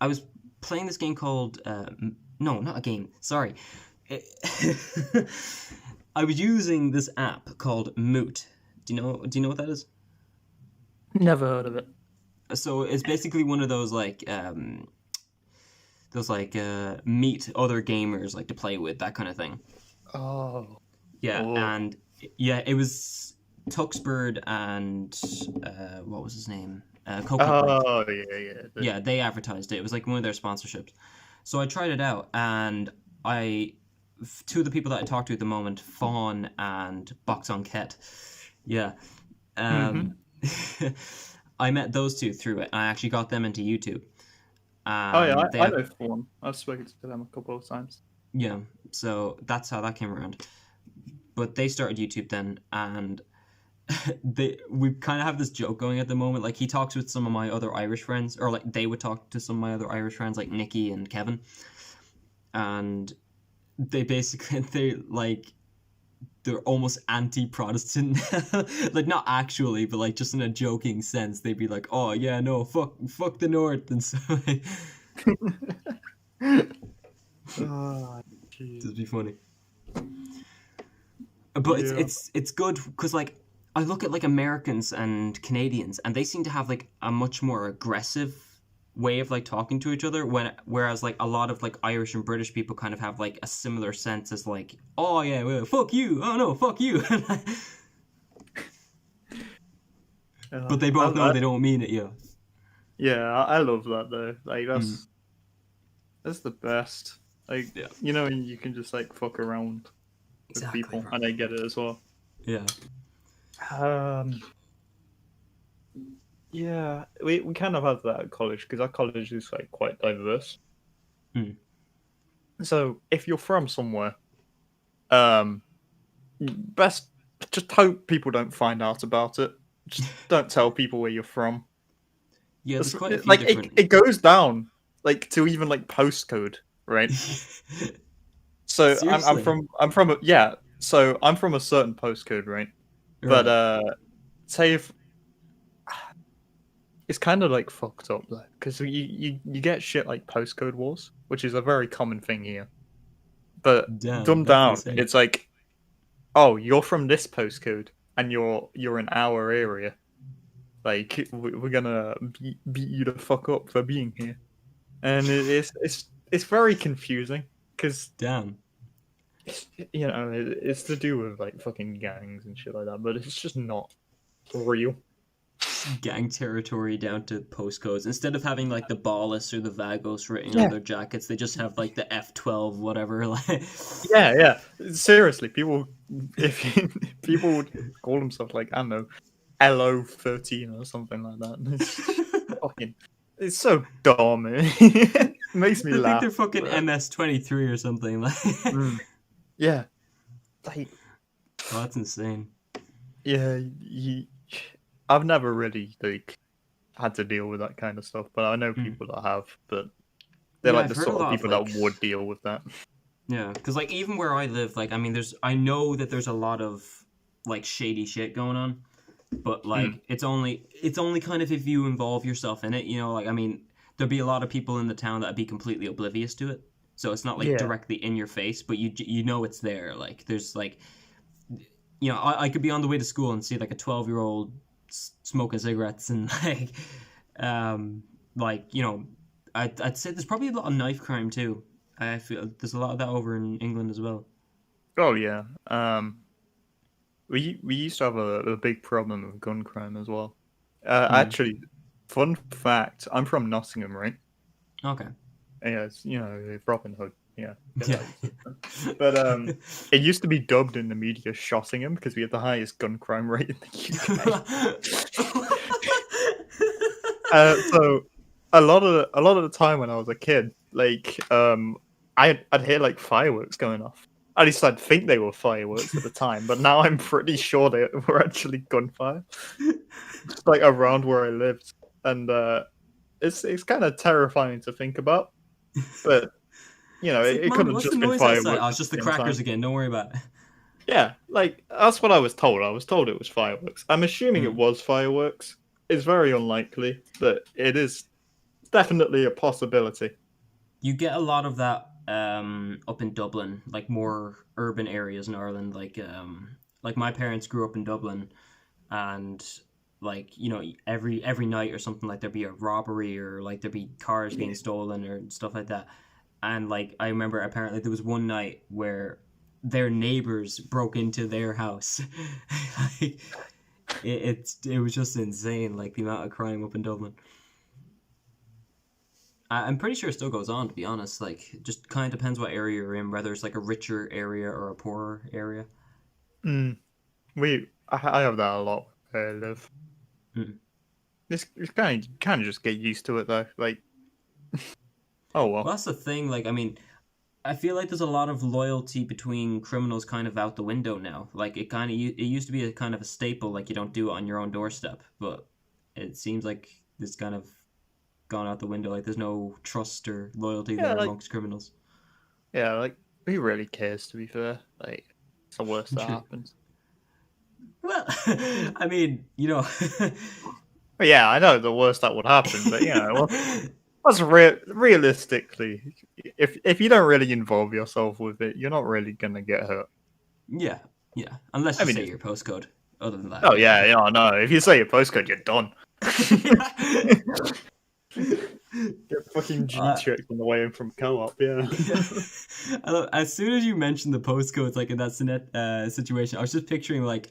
was playing this game called. No, not a game. Sorry. I was using this app called Moot. Do you know? Do you know what that is? Never heard of it. So it's basically one of those like meet other gamers like to play with, that kind of thing. Oh, Yeah, oh, and yeah, it was Tuxbird and what was his name? Coconut Break. oh, yeah, yeah. Yeah, they advertised it. It was like one of their sponsorships. So I tried it out, and two of the people that I talk to at the moment, Fawn and Box on Ket. Yeah. Mm-hmm. Um, I met those two through it. I actually got them into YouTube. Oh yeah, And they I have, know one. I've spoken to them a couple of times. yeah, so that's how that came around. But they started YouTube then, and we kind of have this joke going at the moment. Like he talks with some of my other Irish friends, or like they would talk to some of my other Irish friends, like Nikki and Kevin, and they basically they're almost anti-Protestant, like not actually, but like just in a joking sense. They'd be like, "Oh yeah, no, fuck the North," and so Oh, jeez. it'd be funny. But Yeah. it's good because like I look at like Americans and Canadians, and they seem to have like a much more aggressive way of like talking to each other, whereas like a lot of like Irish and British people kind of have like a similar sense as like, oh yeah, well, fuck you, oh no, fuck you. But they both know they don't mean it. Yeah. Yeah, I love that though. Like Mm, that's the best. Like yeah. you can just like fuck around with Exactly, people, bro. and they get it as well. Yeah. Um, yeah, we kind of have that at college because our college is like quite diverse. Mm. So if you're from somewhere, um, best just hope people don't find out about it. Just don't tell people where you're from. Yeah. There's quite a few Like different. it goes down like to even like postcode, right? So Seriously. So I'm from a certain postcode, right? But Right. say if it's kind of like fucked up though, because you get shit like postcode wars, which is a very common thing here. But Damn. dumbed That's down, insane. it's like, oh, you're from this postcode and you're in our area. Like we're gonna beat you the fuck up for being here, and it's very confusing because Damn. it's to do with like fucking gangs and shit like that, but it's just not real. Gang territory down to postcodes. Instead of having like the Ballas or the Vagos written on Yeah, their jackets, they just have like the F12 whatever. Like, yeah. Seriously, people if people would call themselves like I don't know LO13 or something like that. It's so dumb. It makes me they think laugh. they're fucking MS-23 or something. Like, Mm, yeah, like oh, that's insane. yeah. I've never really like had to deal with that kind of stuff, but I know Mm. people that have. But they're Yeah, like I've the heard a sort of lot of people like, that would deal with that. yeah, because like even where I live, like I mean, I know that there's a lot of like shady shit going on, but Mm, like it's only kind of if you involve yourself in it, like I mean, there'd be a lot of people in the town that'd be completely oblivious to it, so it's not like yeah, directly in your face, but you know it's there. Like there's like I could be on the way to school and see like a 12-year-old smoking cigarettes and um like I'd say there's probably a lot of knife crime too. I feel there's a lot of that over in England as well. oh yeah. We used to have a big problem with gun crime as well. Hmm. Actually, fun fact: I'm from Nottingham, right? Okay. Yeah, it's Robin Hood. Yeah. Yeah. But it used to be dubbed in the media Shottingham because we had the highest gun crime rate in the UK. So a lot of the time when I was a kid, like I'd hear like fireworks going off. At least I'd think they were fireworks at the time, but now I'm pretty sure they were actually gunfire, just like around where I lived, and it's kind of terrifying to think about. But It's like, it could Mom, have what's the just been noise outside? fireworks Oh, at it's just the the same crackers time. again. Don't worry about it. Yeah, like that's what I was told. I was told it was fireworks. I'm assuming it Mm. was fireworks. It's very unlikely, but it is definitely a possibility. You get a lot of that up in Dublin, like more urban areas in Ireland. Like my parents grew up in Dublin, and like every night or something, like there'd be a robbery or like there'd be cars being stolen or stuff like that. And like I remember, apparently there was one night where their neighbors broke into their house. Like it was just insane, like the amount of crime up in Dublin. I'm pretty sure it still goes on, to be honest. Like, just kind of depends what area you're in, whether it's like a richer area or a poorer area. Mm. I have that a lot where I live. Mm. It's kind of just get used to it though. Like, oh Well, well. that's the thing. Like, I mean, I feel like there's a lot of loyalty between criminals kind of out the window now. Like, it used to be a kind of a staple. Like, you don't do it on your own doorstep, but it seems like it's kind of gone out the window. Like, there's no trust or loyalty Yeah, there like amongst criminals. who really cares? To be fair, like it's the worst that happens. Well, I mean, you know. But yeah, I know the worst that would happen, but what's realistically, if you don't really involve yourself with it, you're not really gonna get hurt. Yeah, yeah. Unless I you mean, say your postcode. Other than that, oh yeah. yeah, yeah, no. If you say your postcode, you're done. Get fucking G-checked on the way in from co-op, yeah. Yeah. As soon as you mentioned the postcodes, like in that situation, I was just picturing like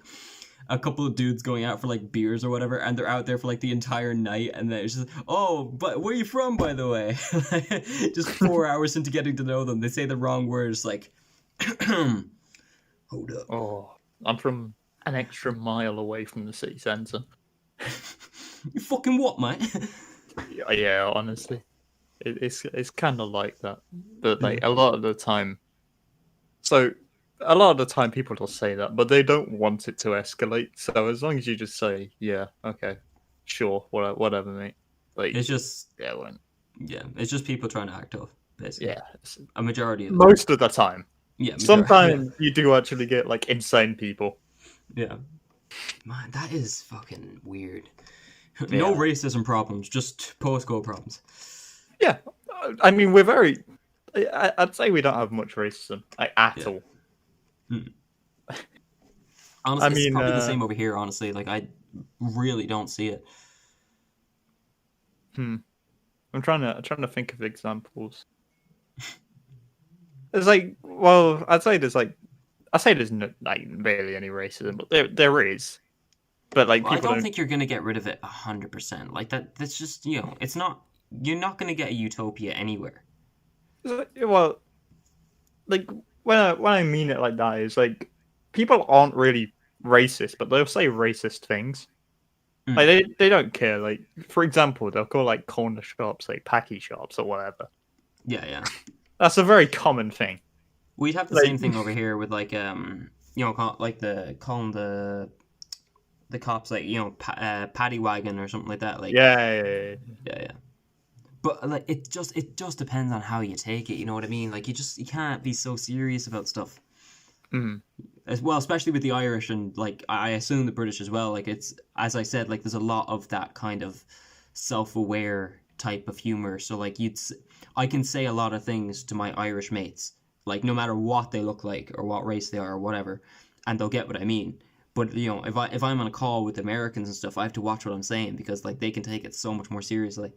a couple of dudes going out for like beers or whatever, and they're out there for like the entire night, and then it's just, oh, but where are you from, by the way? Just 4 hours into getting to know them, they say the wrong words, like, hold up. Oh, I'm from an extra mile away from the city centre. You fucking what, mate? Yeah, honestly, it's kind of like that, but like a lot of the time. So a lot of the time, people will say that, but they don't want it to escalate. So as long as you just say, "Yeah, okay, sure, whatever, mate," like It's just, yeah, it's just people trying to act tough, basically. yeah, A majority of them. most of the time. Yeah, Sometimes you do actually get like insane people. Yeah. Man, that is fucking weird. Yeah. No racism problems, just postcode problems. Yeah, I mean we're very. I'd say we don't have much racism like, at all. Honestly, I mean, it's probably the same over here. Honestly, like I really don't see it. I'm trying to think of examples. There's like, well, I'd say there's no, like barely any racism, but there is. But like Well, I people don't think you're gonna get rid of it 100%. Like that. That's just it's not. You're not gonna get a utopia anywhere. Well, like when I mean it like that is like people aren't really racist, but they'll say racist things. Like they don't care. Like for example, they'll call like corner shops like packy shops or whatever. Yeah, yeah. That's a very common thing. We'd have the Like- same thing over here with like calling the cops like paddy wagon or something like that. Like Yeah. yeah. But like it just depends on how you take it. You know what I mean? Like you can't be so serious about stuff. As well, especially with the Irish and like I assume the British as well. Like it's, as I said, like there's a lot of that kind of self-aware type of humor. So like I can say a lot of things to my Irish mates, like no matter what they look like or what race they are or whatever, and they'll get what I mean. But if I'm on a call with Americans and stuff, I have to watch what I'm saying because like they can take it so much more seriously.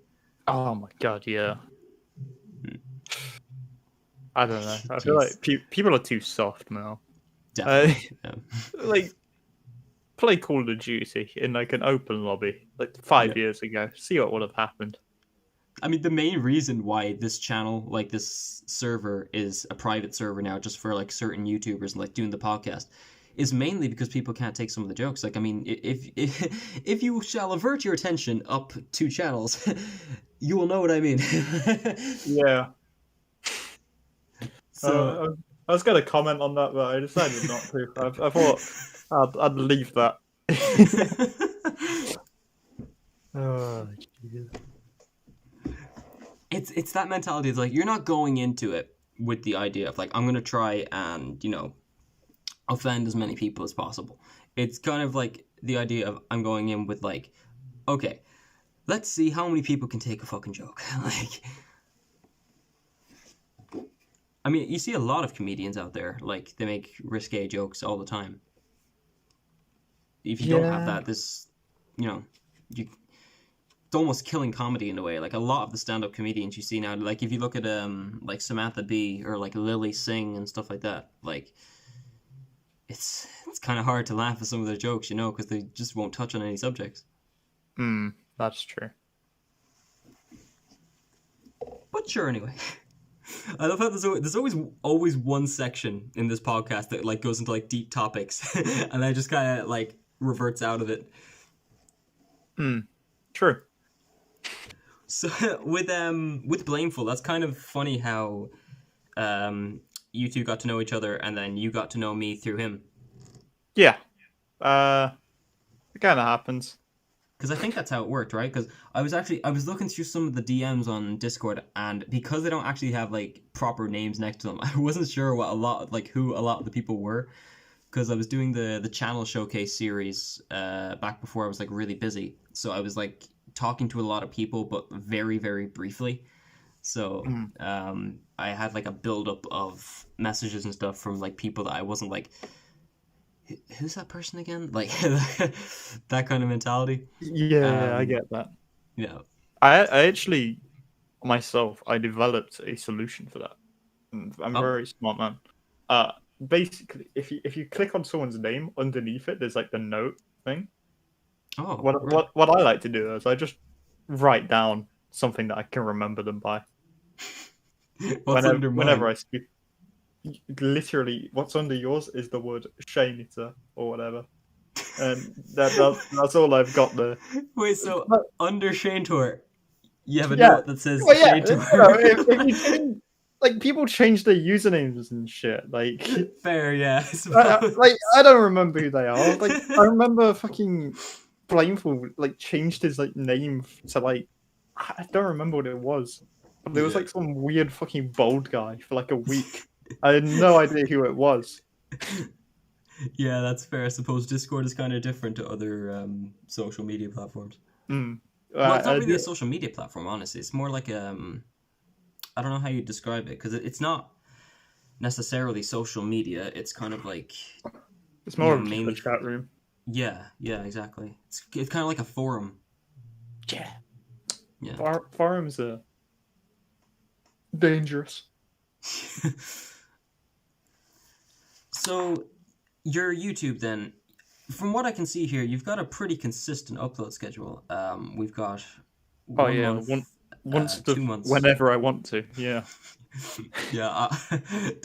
Oh my god, yeah. I don't know. I feel like people are too soft now. Definitely. Yeah. Like, play Call of Duty in like an open lobby like 5 years ago. See what would have happened. I mean, the main reason why this channel, like this server, is a private server now, just for like certain YouTubers and like doing the podcast, is mainly because people can't take some of the jokes. Like, I mean, if you shall avert your attention up 2 channels, you will know what I mean. Yeah. So I was going to comment on that, but I decided not to. I thought I'd leave that. Oh, Jesus. It's that mentality. It's like, you're not going into it with the idea of like, I'm gonna try and, you know, offend as many people as possible. It's kind of like the idea of, I'm going in with like, okay, let's see how many people can take a fucking joke. Like, I mean, you see a lot of comedians out there, like, they make risque jokes all the time. If you don't have that, this, you know, it's almost killing comedy in a way. Like, a lot of the stand-up comedians you see now, like, if you look at like Samantha Bee or like Lily Singh and stuff like that, like, it's kind of hard to laugh at some of their jokes, you know, because they just won't touch on any subjects. That's true. But sure, anyway. I love how there's always one section in this podcast that like goes into like deep topics, and I just kind of like reverts out of it. True. So with Blameful, that's kind of funny how you two got to know each other, and then you got to know me through him. Yeah. It kind of happens. Because I think that's how it worked, right? Because I was looking through some of the DMs on Discord, and because they don't actually have like proper names next to them, I wasn't sure who a lot of the people were. Because I was doing the channel showcase series back before I was like really busy, so I was like talking to a lot of people, but very, very briefly. So I had like a buildup of messages and stuff from like people that I wasn't like, who's that person again? Like that kind of mentality. Yeah, I get that. Yeah. I actually, myself, I developed a solution for that. I'm a very smart man. Basically, if you click on someone's name, underneath it, there's like the note thing. Oh. What I like to do is I just write down something that I can remember them by. Whenever I speak. Literally, what's under yours is the word Shaynita or whatever, and that's all I've got there. Wait, so under Shane Tour, you have a note that says Shane Tour. If you change, like, people change their usernames and shit. Like, fair, yeah. Like, I don't remember who they are. Like, I remember fucking Blameful like changed his like name to like, I don't remember what it was, but there was like some weird fucking bald guy for like a week. I had no idea who it was. Yeah, that's fair. I suppose Discord is kind of different to other social media platforms. Well, it's not really a social media platform, honestly. It's more like I don't know how you describe it, because it's not necessarily social media. It's kind of like, it's more of a chat room. Yeah, exactly. It's kind of like a forum. Yeah. Forums are dangerous. So, your YouTube then, from what I can see here, you've got a pretty consistent upload schedule. We've got 1 month, once 2 months. Whenever I want to, yeah. Yeah,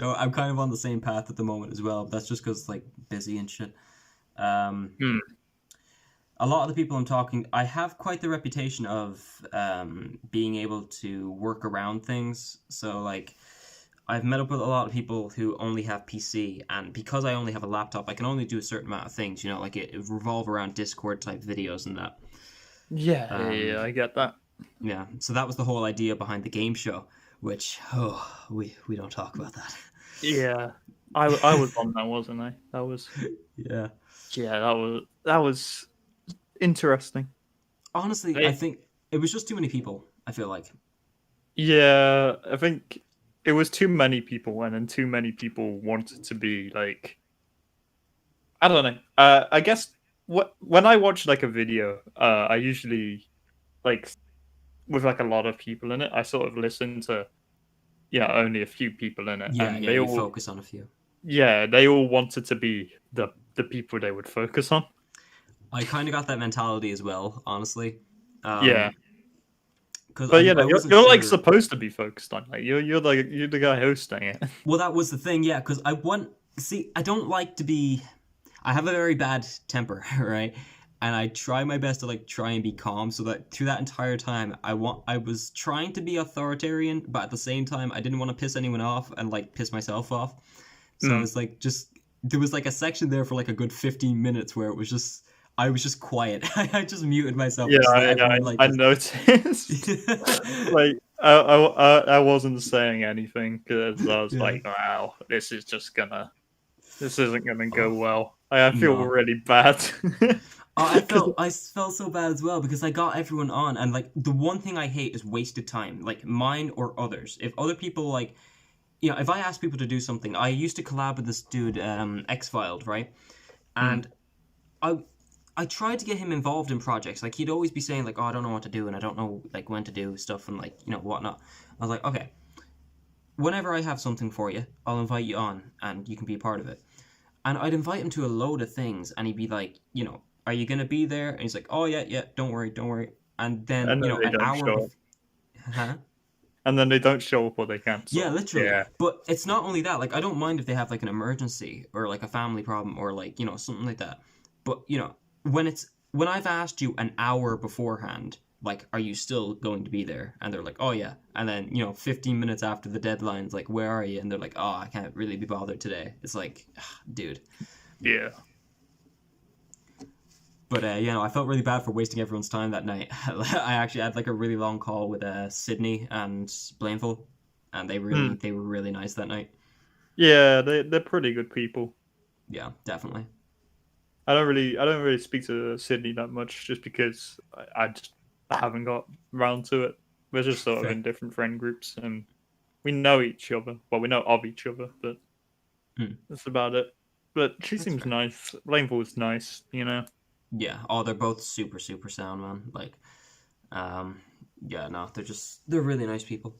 I'm kind of on the same path at the moment as well. But that's just because like busy and shit. A lot of the people I'm talking, I have quite the reputation of being able to work around things. So like, I've met up with a lot of people who only have PC, and because I only have a laptop, I can only do a certain amount of things, you know, like it revolve around Discord type videos and that. Yeah, I get that. Yeah, so that was the whole idea behind the game show, which, we don't talk about that. Yeah, I was on that, wasn't I? That was... Yeah. Yeah, that was interesting. Honestly, I think it was just too many people, I feel like. Yeah, I think it was too many people, and then too many people wanted to be like, I don't know. I guess when I watch like a video, I usually like, with like a lot of people in it, I sort of listen to only a few people in it. Yeah, and they all focus on a few. Yeah, they all wanted to be the people they would focus on. I kind of got that mentality as well, honestly. Yeah. because But I wasn't you're sure. like supposed to be focused on like you're the guy hosting it. Well, that was the thing, yeah. Because I don't like to be. I have a very bad temper, right? And I try my best to like try and be calm, so that through that entire time, I was trying to be authoritarian, but at the same time, I didn't want to piss anyone off and like piss myself off. So I was like, there was like a section there for like a good 15 minutes where I was just quiet. I just muted myself. Yeah, Just let everyone, like, I noticed. Like I wasn't saying anything because I was Yeah. like, wow, this isn't gonna go well. I feel No. really bad. I felt so bad as well because I got everyone on, and like the one thing I hate is wasted time, like mine or others. If other people like, if I ask people to do something, I used to collab with this dude, Ep5, right? And I tried to get him involved in projects. Like he'd always be saying like, "Oh, I don't know what to do, and I don't know like when to do stuff, and like whatnot." I was like, "Okay, whenever I have something for you, I'll invite you on, and you can be a part of it." And I'd invite him to a load of things, and he'd be like, "Are you gonna be there?" And he's like, "Oh yeah, yeah, don't worry, don't worry." And then And then they an don't hour, show up. huh? And then they don't show up or they cancel. Yeah, literally. Yeah. But it's not only that. Like, I don't mind if they have like an emergency or like a family problem or like something like that. But when I've asked you an hour beforehand, like, are you still going to be there? And they're like, oh yeah. And then 15 minutes after the deadline's like, where are you? And they're like, oh, I can't really be bothered today. It's like, dude. Yeah. But I felt really bad for wasting everyone's time that night. I actually had like a really long call with Sydney and Blameful, and they were really nice that night. Yeah, they're pretty good people. Yeah, definitely. I don't really speak to Sydney that much, just because I just haven't got round to it. We're just sort of in different friend groups, and we know each other. Well, we know of each other, but that's about it. But she seems nice. Blameful's nice, Yeah. Oh, they're both super, super sound, man. Like, yeah, no, they're really nice people.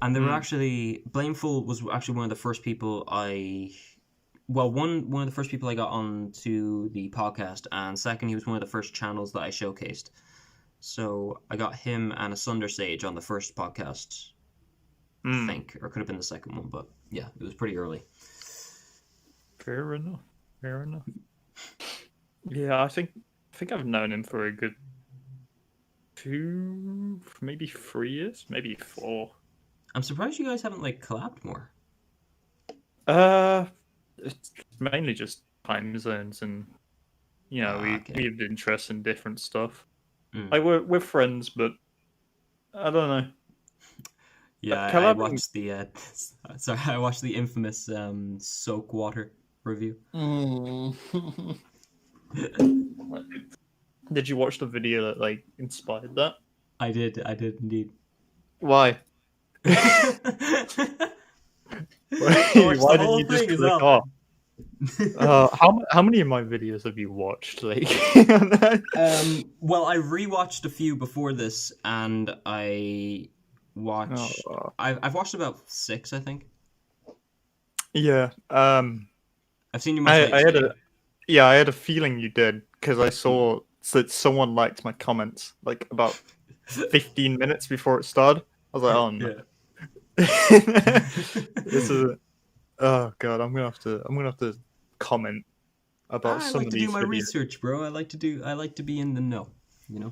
And they were actually, Blameful was actually one of the first people one of the first people I got on to the podcast, and second, he was one of the first channels that I showcased. So I got him and Asunder Sage on the first podcast, I think, or could have been the second one, but yeah, it was pretty early. Fair enough. Yeah, I think I've known him for a good 2, maybe 3 years, maybe 4. I'm surprised you guys haven't like collabed more. It's mainly just time zones, and we have interest in different stuff. Like we're friends, but I don't know. Yeah, I watched the I watched the infamous Soak Water review. Did you watch the video that like inspired that? I did indeed. Why? Why didn't you just click off? How many of my videos have you watched? Like, well, I rewatched a few before this, and I watched. I've watched about 6, I think. Yeah. I've seen you. I had a feeling you did, because I saw that someone liked my comments like about 15 minutes before it started. I was like, oh no. Yeah. This is. Oh god, I'm gonna have to comment about some of these. I like to do my research, bro. I like to be in the know.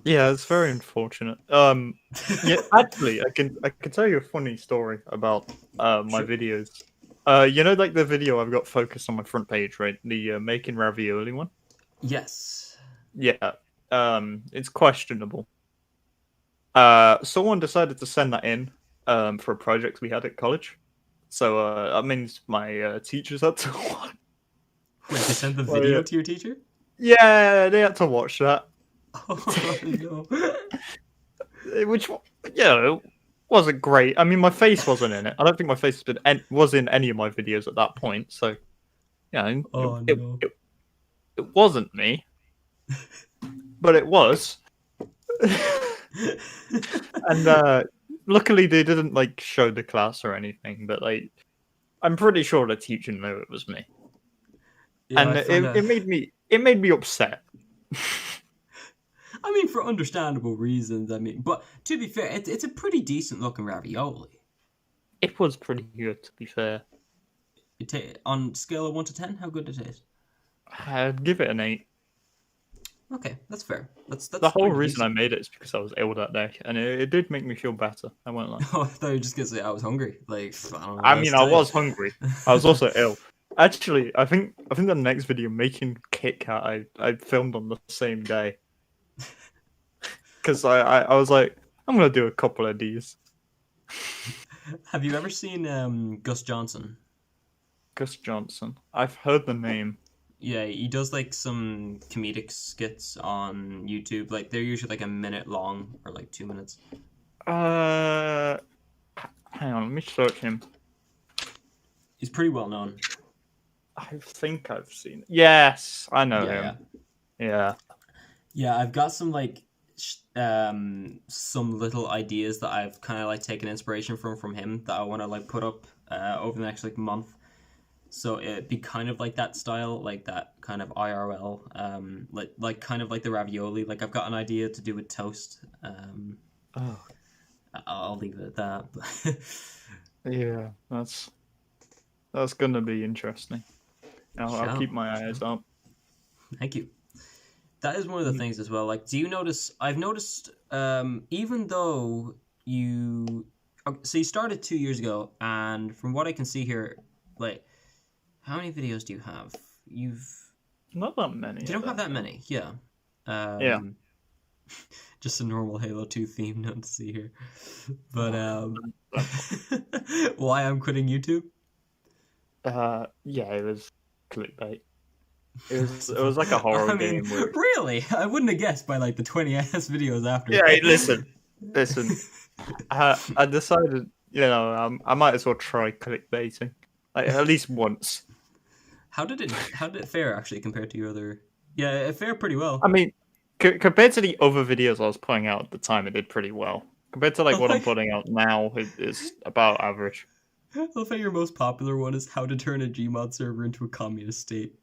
Yeah, it's very unfortunate. Yeah, actually, I can tell you a funny story about my videos. Like the video I've got focused on my front page, right? The making ravioli one. Yes. Yeah. It's questionable. Someone decided to send that in for a project we had at college. So that means my teachers had to watch. Wait, they sent the video to your teacher? Yeah, they had to watch that. Oh no. Which, it wasn't great. I mean, my face wasn't in it. I don't think my face was in any of my videos at that point. So, yeah, it wasn't me, but it was. And luckily, they didn't like show the class or anything. But like, I'm pretty sure the teacher knew it was me, and it made me upset. I mean, for understandable reasons. I mean, but to be fair, it's a pretty decent looking ravioli. It was pretty good, to be fair. On scale of 1 to 10, how good it is? I'd give it an 8. Okay, that's fair. That's The whole pretty reason I decent. made it is because I was ill that day, and it did make me feel better. I won't lie. Oh, I thought you were just gonna say I was hungry. Like, I don't know what I else mean, to I tell you. was hungry. I was also ill. Actually, I think the next video, making Kit Kat, I filmed on the same day. Because I was like, I'm gonna do a couple of these. Have you ever seen Gus Johnson? Gus Johnson. I've heard the name. Yeah, he does like some comedic skits on YouTube. Like they're usually like a minute long or like 2 minutes. Hang on, let me search him. He's pretty well known. I think I've seen it. Yes, I know Yeah, him. Yeah. yeah. I've got some like some little ideas that I've kind of like taken inspiration from him that I want to like put up over the next like month. So it'd be kind of like that style, like that kind of IRL, like kind of like the ravioli. Like I've got an idea to do with toast. Oh. I'll leave it at that. Yeah, that's gonna be interesting. I'll keep my eyes up. Thank you. That is one of the things as well. Like, do you notice? I've noticed, even though so you started 2 years ago, and from what I can see here, like, how many videos do you have? Not that many. You don't have that many, yeah. Yeah. Just a normal Halo 2 theme, nothing to see here. But why I'm quitting YouTube? Yeah, it was clickbait. It was like a horror game. Really? I wouldn't have guessed by like the 20s videos after. Yeah, listen. I decided, I might as well try clickbaiting, like at least once. How did it fare actually compared to your other? Yeah, it fared pretty well. I mean, compared to the other videos I was putting out at the time, it did pretty well. Compared to like what I'm putting out now, it's about average. I think your most popular one is how to turn a Gmod server into a communist state.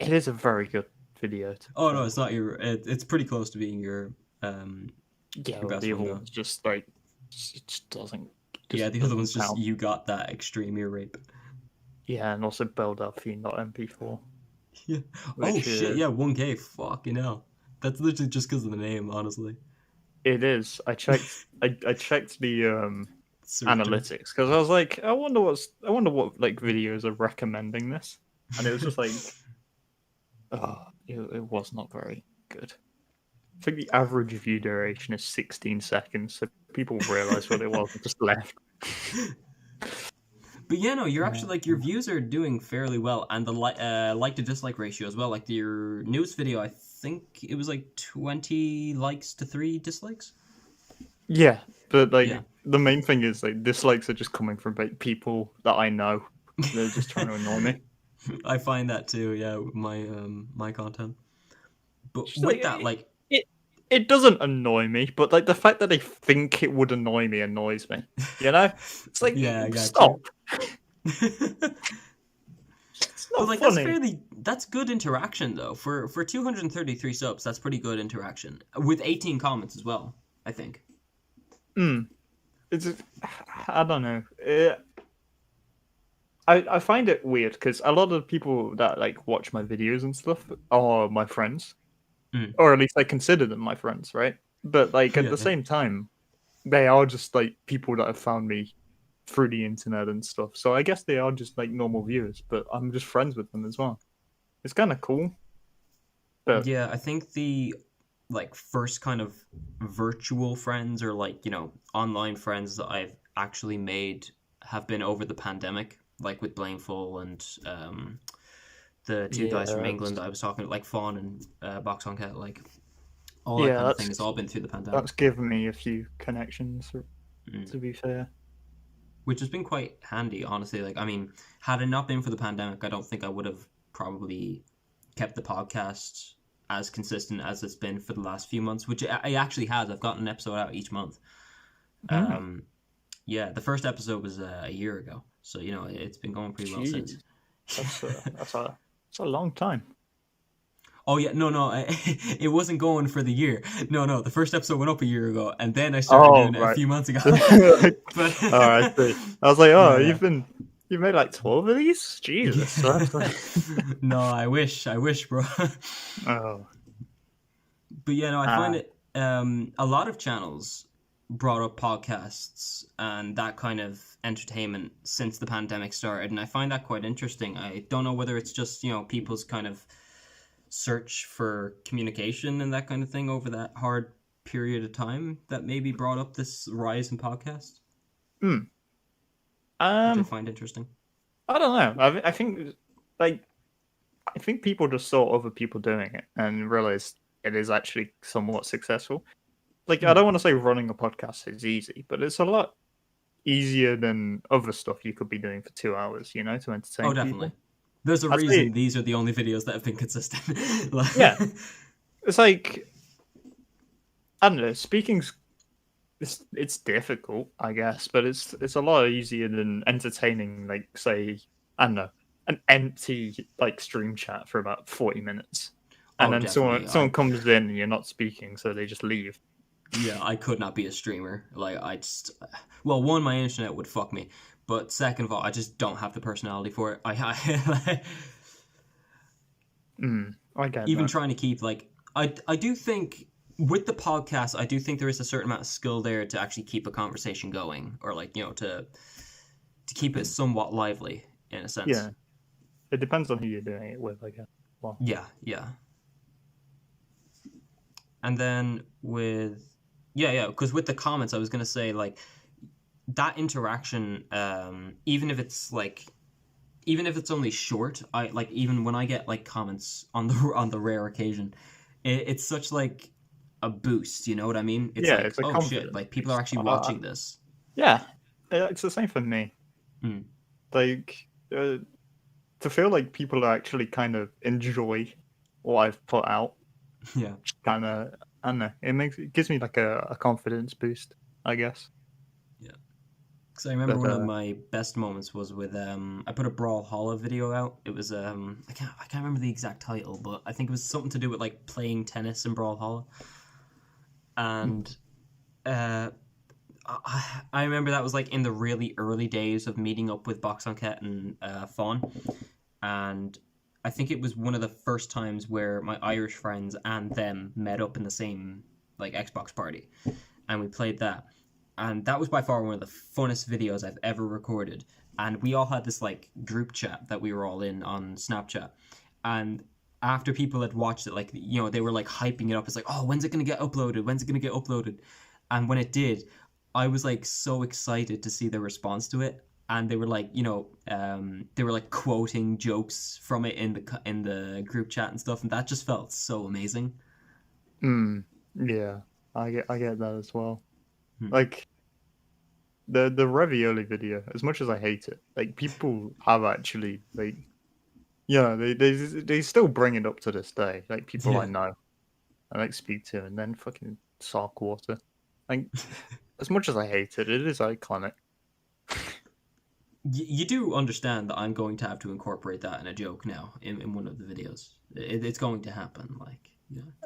It is a very good video. Oh no, it's not your. It's pretty close to being your. Yeah, your best the one, other one's just like it just doesn't. Yeah, the other one's just you got that extreme ear rape. Yeah, and also build.mp4. Yeah. Oh shit! Yeah, 1K. Fucking hell. That's literally just because of the name, honestly. It is. I checked. I checked the analytics because I was like, I wonder what like videos are recommending this, and it was just like, it was not very good. I think the average view duration is 16 seconds, so people realized what it was and just left. But yeah, no, you're actually like your views are doing fairly well, and the like to dislike ratio as well. Like your newest video, I think it was like 20 likes to 3 dislikes. Yeah, but the main thing is like dislikes are just coming from like people that I know. They're just trying to annoy me. I find that too. Yeah, with my content. But just with that, like. It doesn't annoy me, but like the fact that they think it would annoy me annoys me. You know, it's like stop. It's not but like funny. that's good interaction though. For 233 subs, that's pretty good interaction with 18 comments as well. I think. I don't know. I find it weird because a lot of people that like watch my videos and stuff are my friends. Or at least I consider them my friends, right? But like at the same time, they are just like people that have found me through the internet and stuff. So I guess they are just like normal viewers, but I'm just friends with them as well. It's kind of cool. But yeah, I think the like first kind of virtual friends or like, online friends that I've actually made have been over the pandemic, like with Blameful and the two guys from England that I was talking about, like Fawn and Box on Cat, like all that kind of thing has all been through the pandemic. That's given me a few connections, to be fair. Which has been quite handy, honestly. Like, I mean, had it not been for the pandemic, I don't think I would have probably kept the podcast as consistent as it's been for the last few months, which it actually has. I've gotten an episode out each month. Yeah, the first episode was a year ago, so it's been going pretty well since. That's a long time. Oh yeah, no, it wasn't going for the year. No, the first episode went up a year ago, and then I started Oh, doing it a right. few months ago. All But right, I see. I was like, oh, yeah. you've made like 12 of these? Jesus. That's like... No, I wish, bro. Oh. But yeah, no, I find Ah. it a lot of channels brought up podcasts and that kind of entertainment since the pandemic started, and I find that quite interesting. I don't know whether it's just, people's kind of search for communication and that kind of thing over that hard period of time that maybe brought up this rise in podcasts, Hmm. which I find interesting. I don't know. I think like I think people just saw other people doing it and realized it is actually somewhat successful. Like, I don't want to say running a podcast is easy, but it's a lot easier than other stuff you could be doing for 2 hours, to entertain Oh, people. definitely. There's a I'd reason say, these are the only videos that have been consistent. yeah, it's like, I don't know, speaking's it's difficult, I guess, but it's a lot easier than entertaining, like, say, I don't know, an empty like stream chat for about 40 minutes. And Oh, then definitely. someone comes in and you're not speaking, so they just leave. Yeah, I could not be a streamer. Like, well, one, my internet would fuck me, but second of all, I just don't have the personality for it. I get Even that. trying to keep, like, I do think with the podcast, I do think there is a certain amount of skill there to actually keep a conversation going, or like, to keep it somewhat lively in a sense. Yeah, it depends on who you're doing it with, I guess. Well, yeah. And then because with the comments, I was gonna say, like, that interaction, even if it's only short, I like, even when I get like comments on the rare occasion, it's such like a boost. You know what I mean? It's yeah, like, it's a oh confidence. shit, like people are actually watching this. Yeah, it's the same for me. Like, to feel like people actually kind of enjoy what I've put out. Yeah. Kind of, I don't know. It gives me like a confidence boost, I guess. Yeah. Because I remember one of my best moments was with I put a Brawlhalla video out. It was I can't remember the exact title, but I think it was something to do with like playing tennis in Brawlhalla. And I remember that was like in the really early days of meeting up with Box on Cat and Fawn, and I think it was one of the first times where my Irish friends and them met up in the same like Xbox party, and we played that. And that was by far one of the funnest videos I've ever recorded. And we all had this like group chat that we were all in on Snapchat. And after people had watched it, like, they were like hyping it up. It's like, oh, when's it going to get uploaded? When's it going to get uploaded? And when it did, I was like so excited to see their response to it. And they were like, they were like quoting jokes from it in the group chat and stuff. And that just felt so amazing. Yeah, I get that as well. Like, the ravioli video, as much as I hate it, like, people have actually, like, they still bring it up to this day. Like, people I know, I like speak to, and then fucking sock water. Like, as much as I hate it, it is iconic. You do understand that I'm going to have to incorporate that in a joke now in one of the videos. It's going to happen. Like,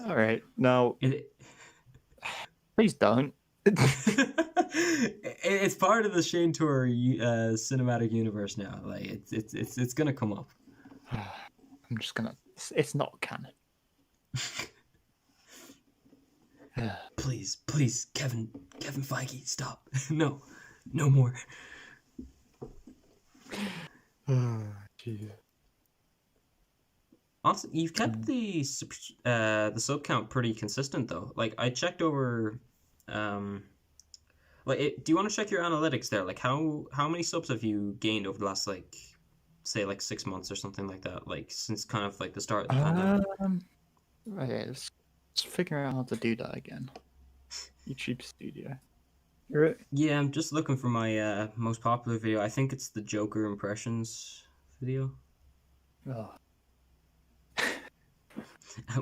All right, now, please don't. It's part of the Shane Tour cinematic universe now. Like, it's gonna come up. I'm just gonna. It's not canon. Please, Kevin Feige, stop. No more. Also, you've kept the sub count pretty consistent though. Like, I checked over. Do you want to check your analytics there? Like, how many subs have you gained over the last, like, say, like 6 months or something like that? Like, since kind of like the start of the pandemic. Right, let's figure out how to do that again. YouTube Studio. Yeah, I'm just looking for my most popular video. I think it's the Joker impressions video. Oh.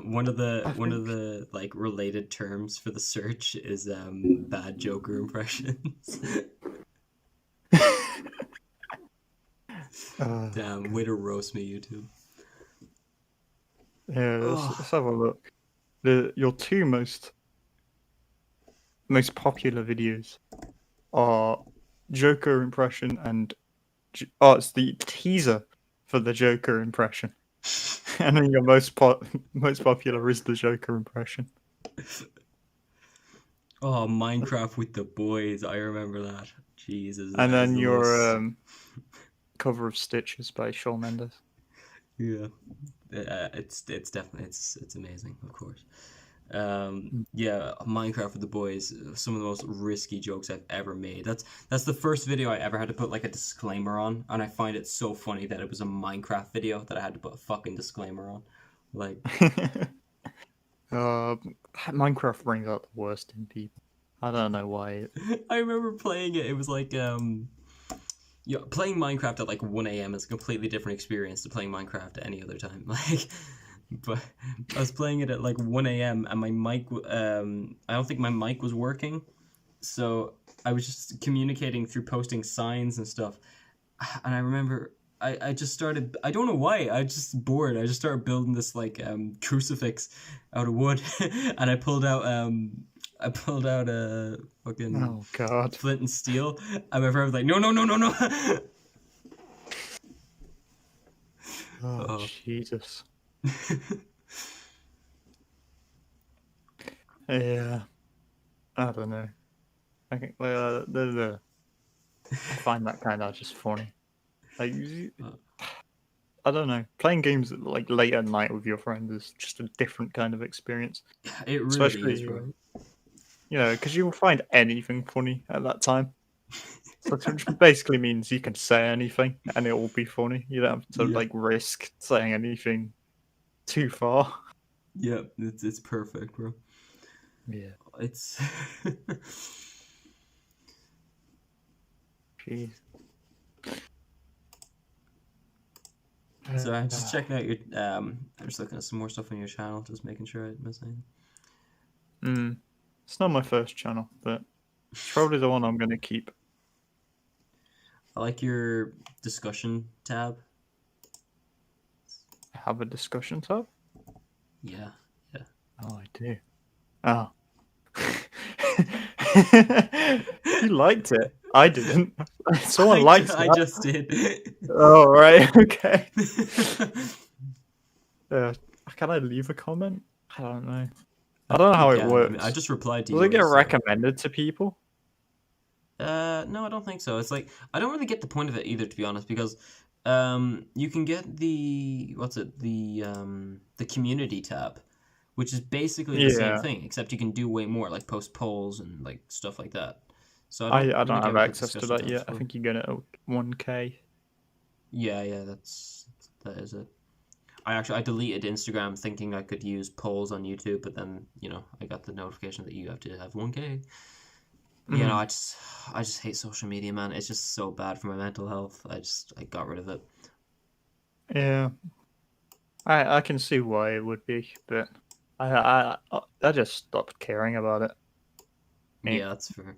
One of the like related terms for the search is bad Joker impressions. Damn, way to roast me, YouTube. Yeah, let's have a look. Your two most popular videos are Joker impression and it's the teaser for the Joker impression, and then your most popular is the Joker impression. Oh, Minecraft with the boys. I remember that. Jesus. And That is then the your most... cover of Stitches by Shawn Mendes. Yeah. It's definitely it's amazing, of course. Mm. Yeah, Minecraft with the boys. Some of the most risky jokes I've ever made. That's the first video I ever had to put like a disclaimer on, and I find it so funny that it was a Minecraft video that I had to put a fucking disclaimer on. Like, Minecraft brings out the worst in people. I don't know why. I remember playing it. It was like yeah, playing Minecraft at like 1 a.m. is a completely different experience to playing Minecraft at any other time. Like, but I was playing it at like 1 a.m. and my mic, I don't think my mic was working. So I was just communicating through posting signs and stuff. And I remember I just started, I don't know why, I just bored. I just started building this like crucifix out of wood. And I pulled out a fucking Oh god. flint and steel. And my friend was like, no, no, no, no, no. Oh, Jesus. Yeah. I don't know. I think I find that kind of just funny. Like, I don't know. Playing games like late at night with your friends is just a different kind of experience. It really Especially, is, bro. because you'll find anything funny at that time. So which basically means you can say anything and it will be funny. You don't have to Yeah. like risk saying anything too far. Yeah, it's perfect, bro. Yeah. It's Jeez. so I'm just checking out your I'm just looking at some more stuff on your channel, just making sure I didn't miss anything. It's not my first channel, but it's probably the one I'm gonna keep. I like your discussion tab. Have a discussion tab? Yeah, yeah. Oh, I do. Oh. You liked it. I didn't. Someone liked it. I just did. Oh, right. Okay. Can I leave a comment? I don't know. I don't know how it works. I mean, I just replied to Does you. it get recommended to people? No, I don't think so. It's like I don't really get the point of it either, to be honest, because you can get the the community tab, which is basically the same thing, except you can do way more, like post polls and like stuff like that. So I really don't have get access to that yet. I think you get it at 1K. Yeah, that is it. I deleted Instagram thinking I could use polls on YouTube, but then I got the notification that you have to have 1K. I just hate social media, man. It's just so bad for my mental health. I got rid of it. Yeah, I can see why it would be, but I just stopped caring about it. Yeah, that's fair.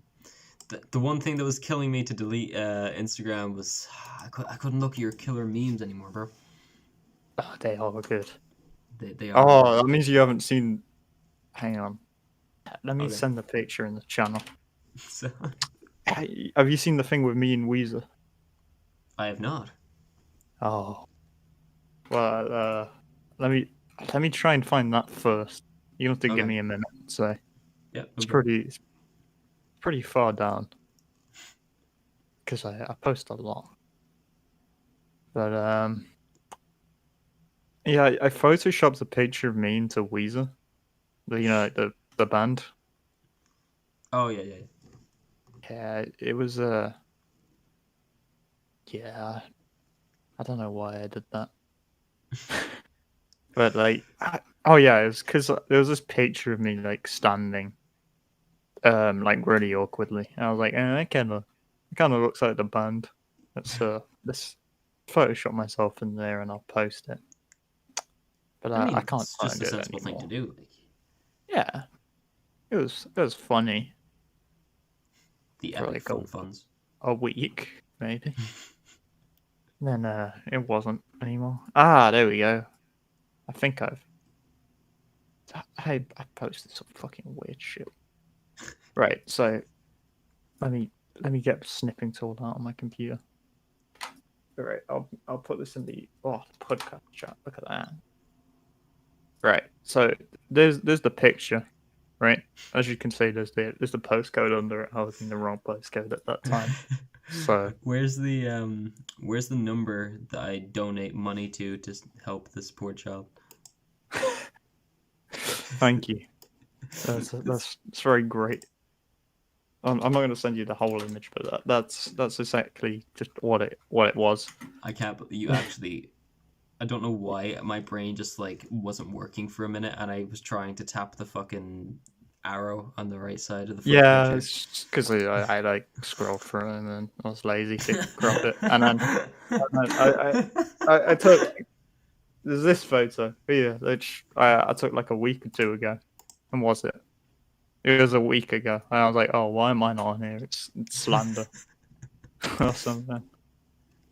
The one thing that was killing me to delete Instagram was I couldn't look at your killer memes anymore, bro. Oh, they are good. They are. Oh, that means you haven't seen. Hang on. Let me send the picture in the channel. So... Have you seen the thing with me and Weezer? I have not. Oh. Well, let me try and find that first. You have to give me a minute. So. Yeah. It's pretty far down. Because I post a lot. But yeah, I photoshopped a picture of me into Weezer. The band. Oh yeah. Yeah, it was yeah, I don't know why I did that. But like, oh yeah, it was because there was this picture of me like standing, like really awkwardly. And I was like, it kind of looks like the band. Let's Photoshop myself in there and I'll post it. But I mean, I can't it's just find a it sensible anymore. thing to do. Yeah, it was funny. The epic funds. A week maybe. Then it wasn't anymore. Ah, there we go. I think I've I posted some fucking weird shit. Right, so let me get the snipping tool out on my computer. All right, I'll put this in the podcast chat. Look at that. Right, so there's the picture, right? As you can see, there's the postcode under it. I was in the wrong postcode at that time. So where's the number that I donate money to help this poor child? Thank you. That's very great. I'm not going to send you the whole image, but that's exactly just what it was. I can't believe you actually. I don't know why my brain just like wasn't working for a minute, and I was trying to tap the fucking arrow on the right side of the Yeah, picture. it's because I like scrolled through and then I was lazy to crop it, and then I took there's this photo here which I took like a week or two ago. When was it? It was a week ago, and I was like, oh, why am I not on here? It's slander or something.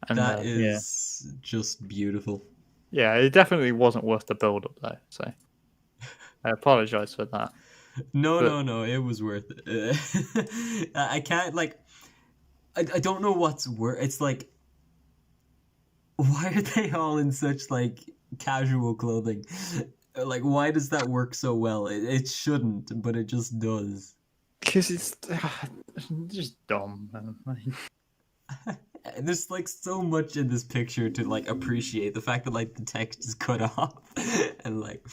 And that is just beautiful. Yeah, it definitely wasn't worth the build up though. So I apologize for that. No, it was worth it. I can't like. I don't know what's worth. It's like, why are they all in such like casual clothing? Like, why does that work so well? It shouldn't, but it just does. Because it's just dumb, man. There's like so much in this picture to like appreciate. The fact that like the text is cut off and like.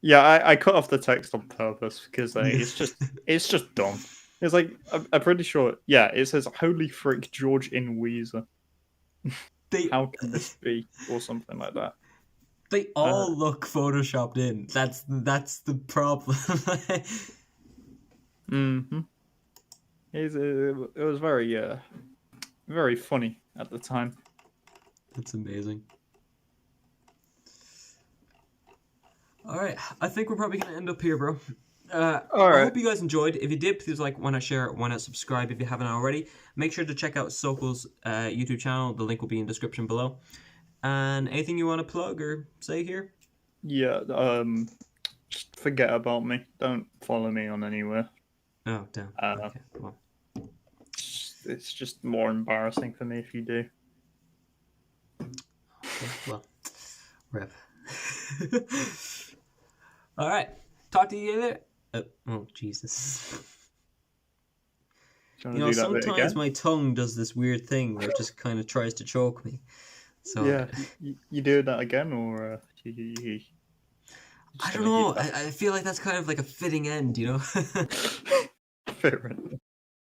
Yeah, I cut off the text on purpose because it's just dumb. It's like I'm pretty sure. Yeah, it says "Holy frick, George in Weezer." How can this be, or something like that? They all look photoshopped in. That's the problem. It was very funny at the time. That's amazing. All right, I think we're probably gonna end up here, bro. I hope you guys enjoyed. If you did, please like, why not share, why not subscribe if you haven't already. Make sure to check out Sokol's YouTube channel. The link will be in the description below. And anything you want to plug or say here? Yeah, just forget about me. Don't follow me on anywhere. Oh, damn. Okay, well. It's just more embarrassing for me if you do. Okay, well, rip. All right. Talk to you later. Oh, Jesus. You know, sometimes my tongue does this weird thing where it just kind of tries to choke me. So yeah, you do that again, or I don't know. I feel like that's kind of like a fitting end, you know? Fair enough.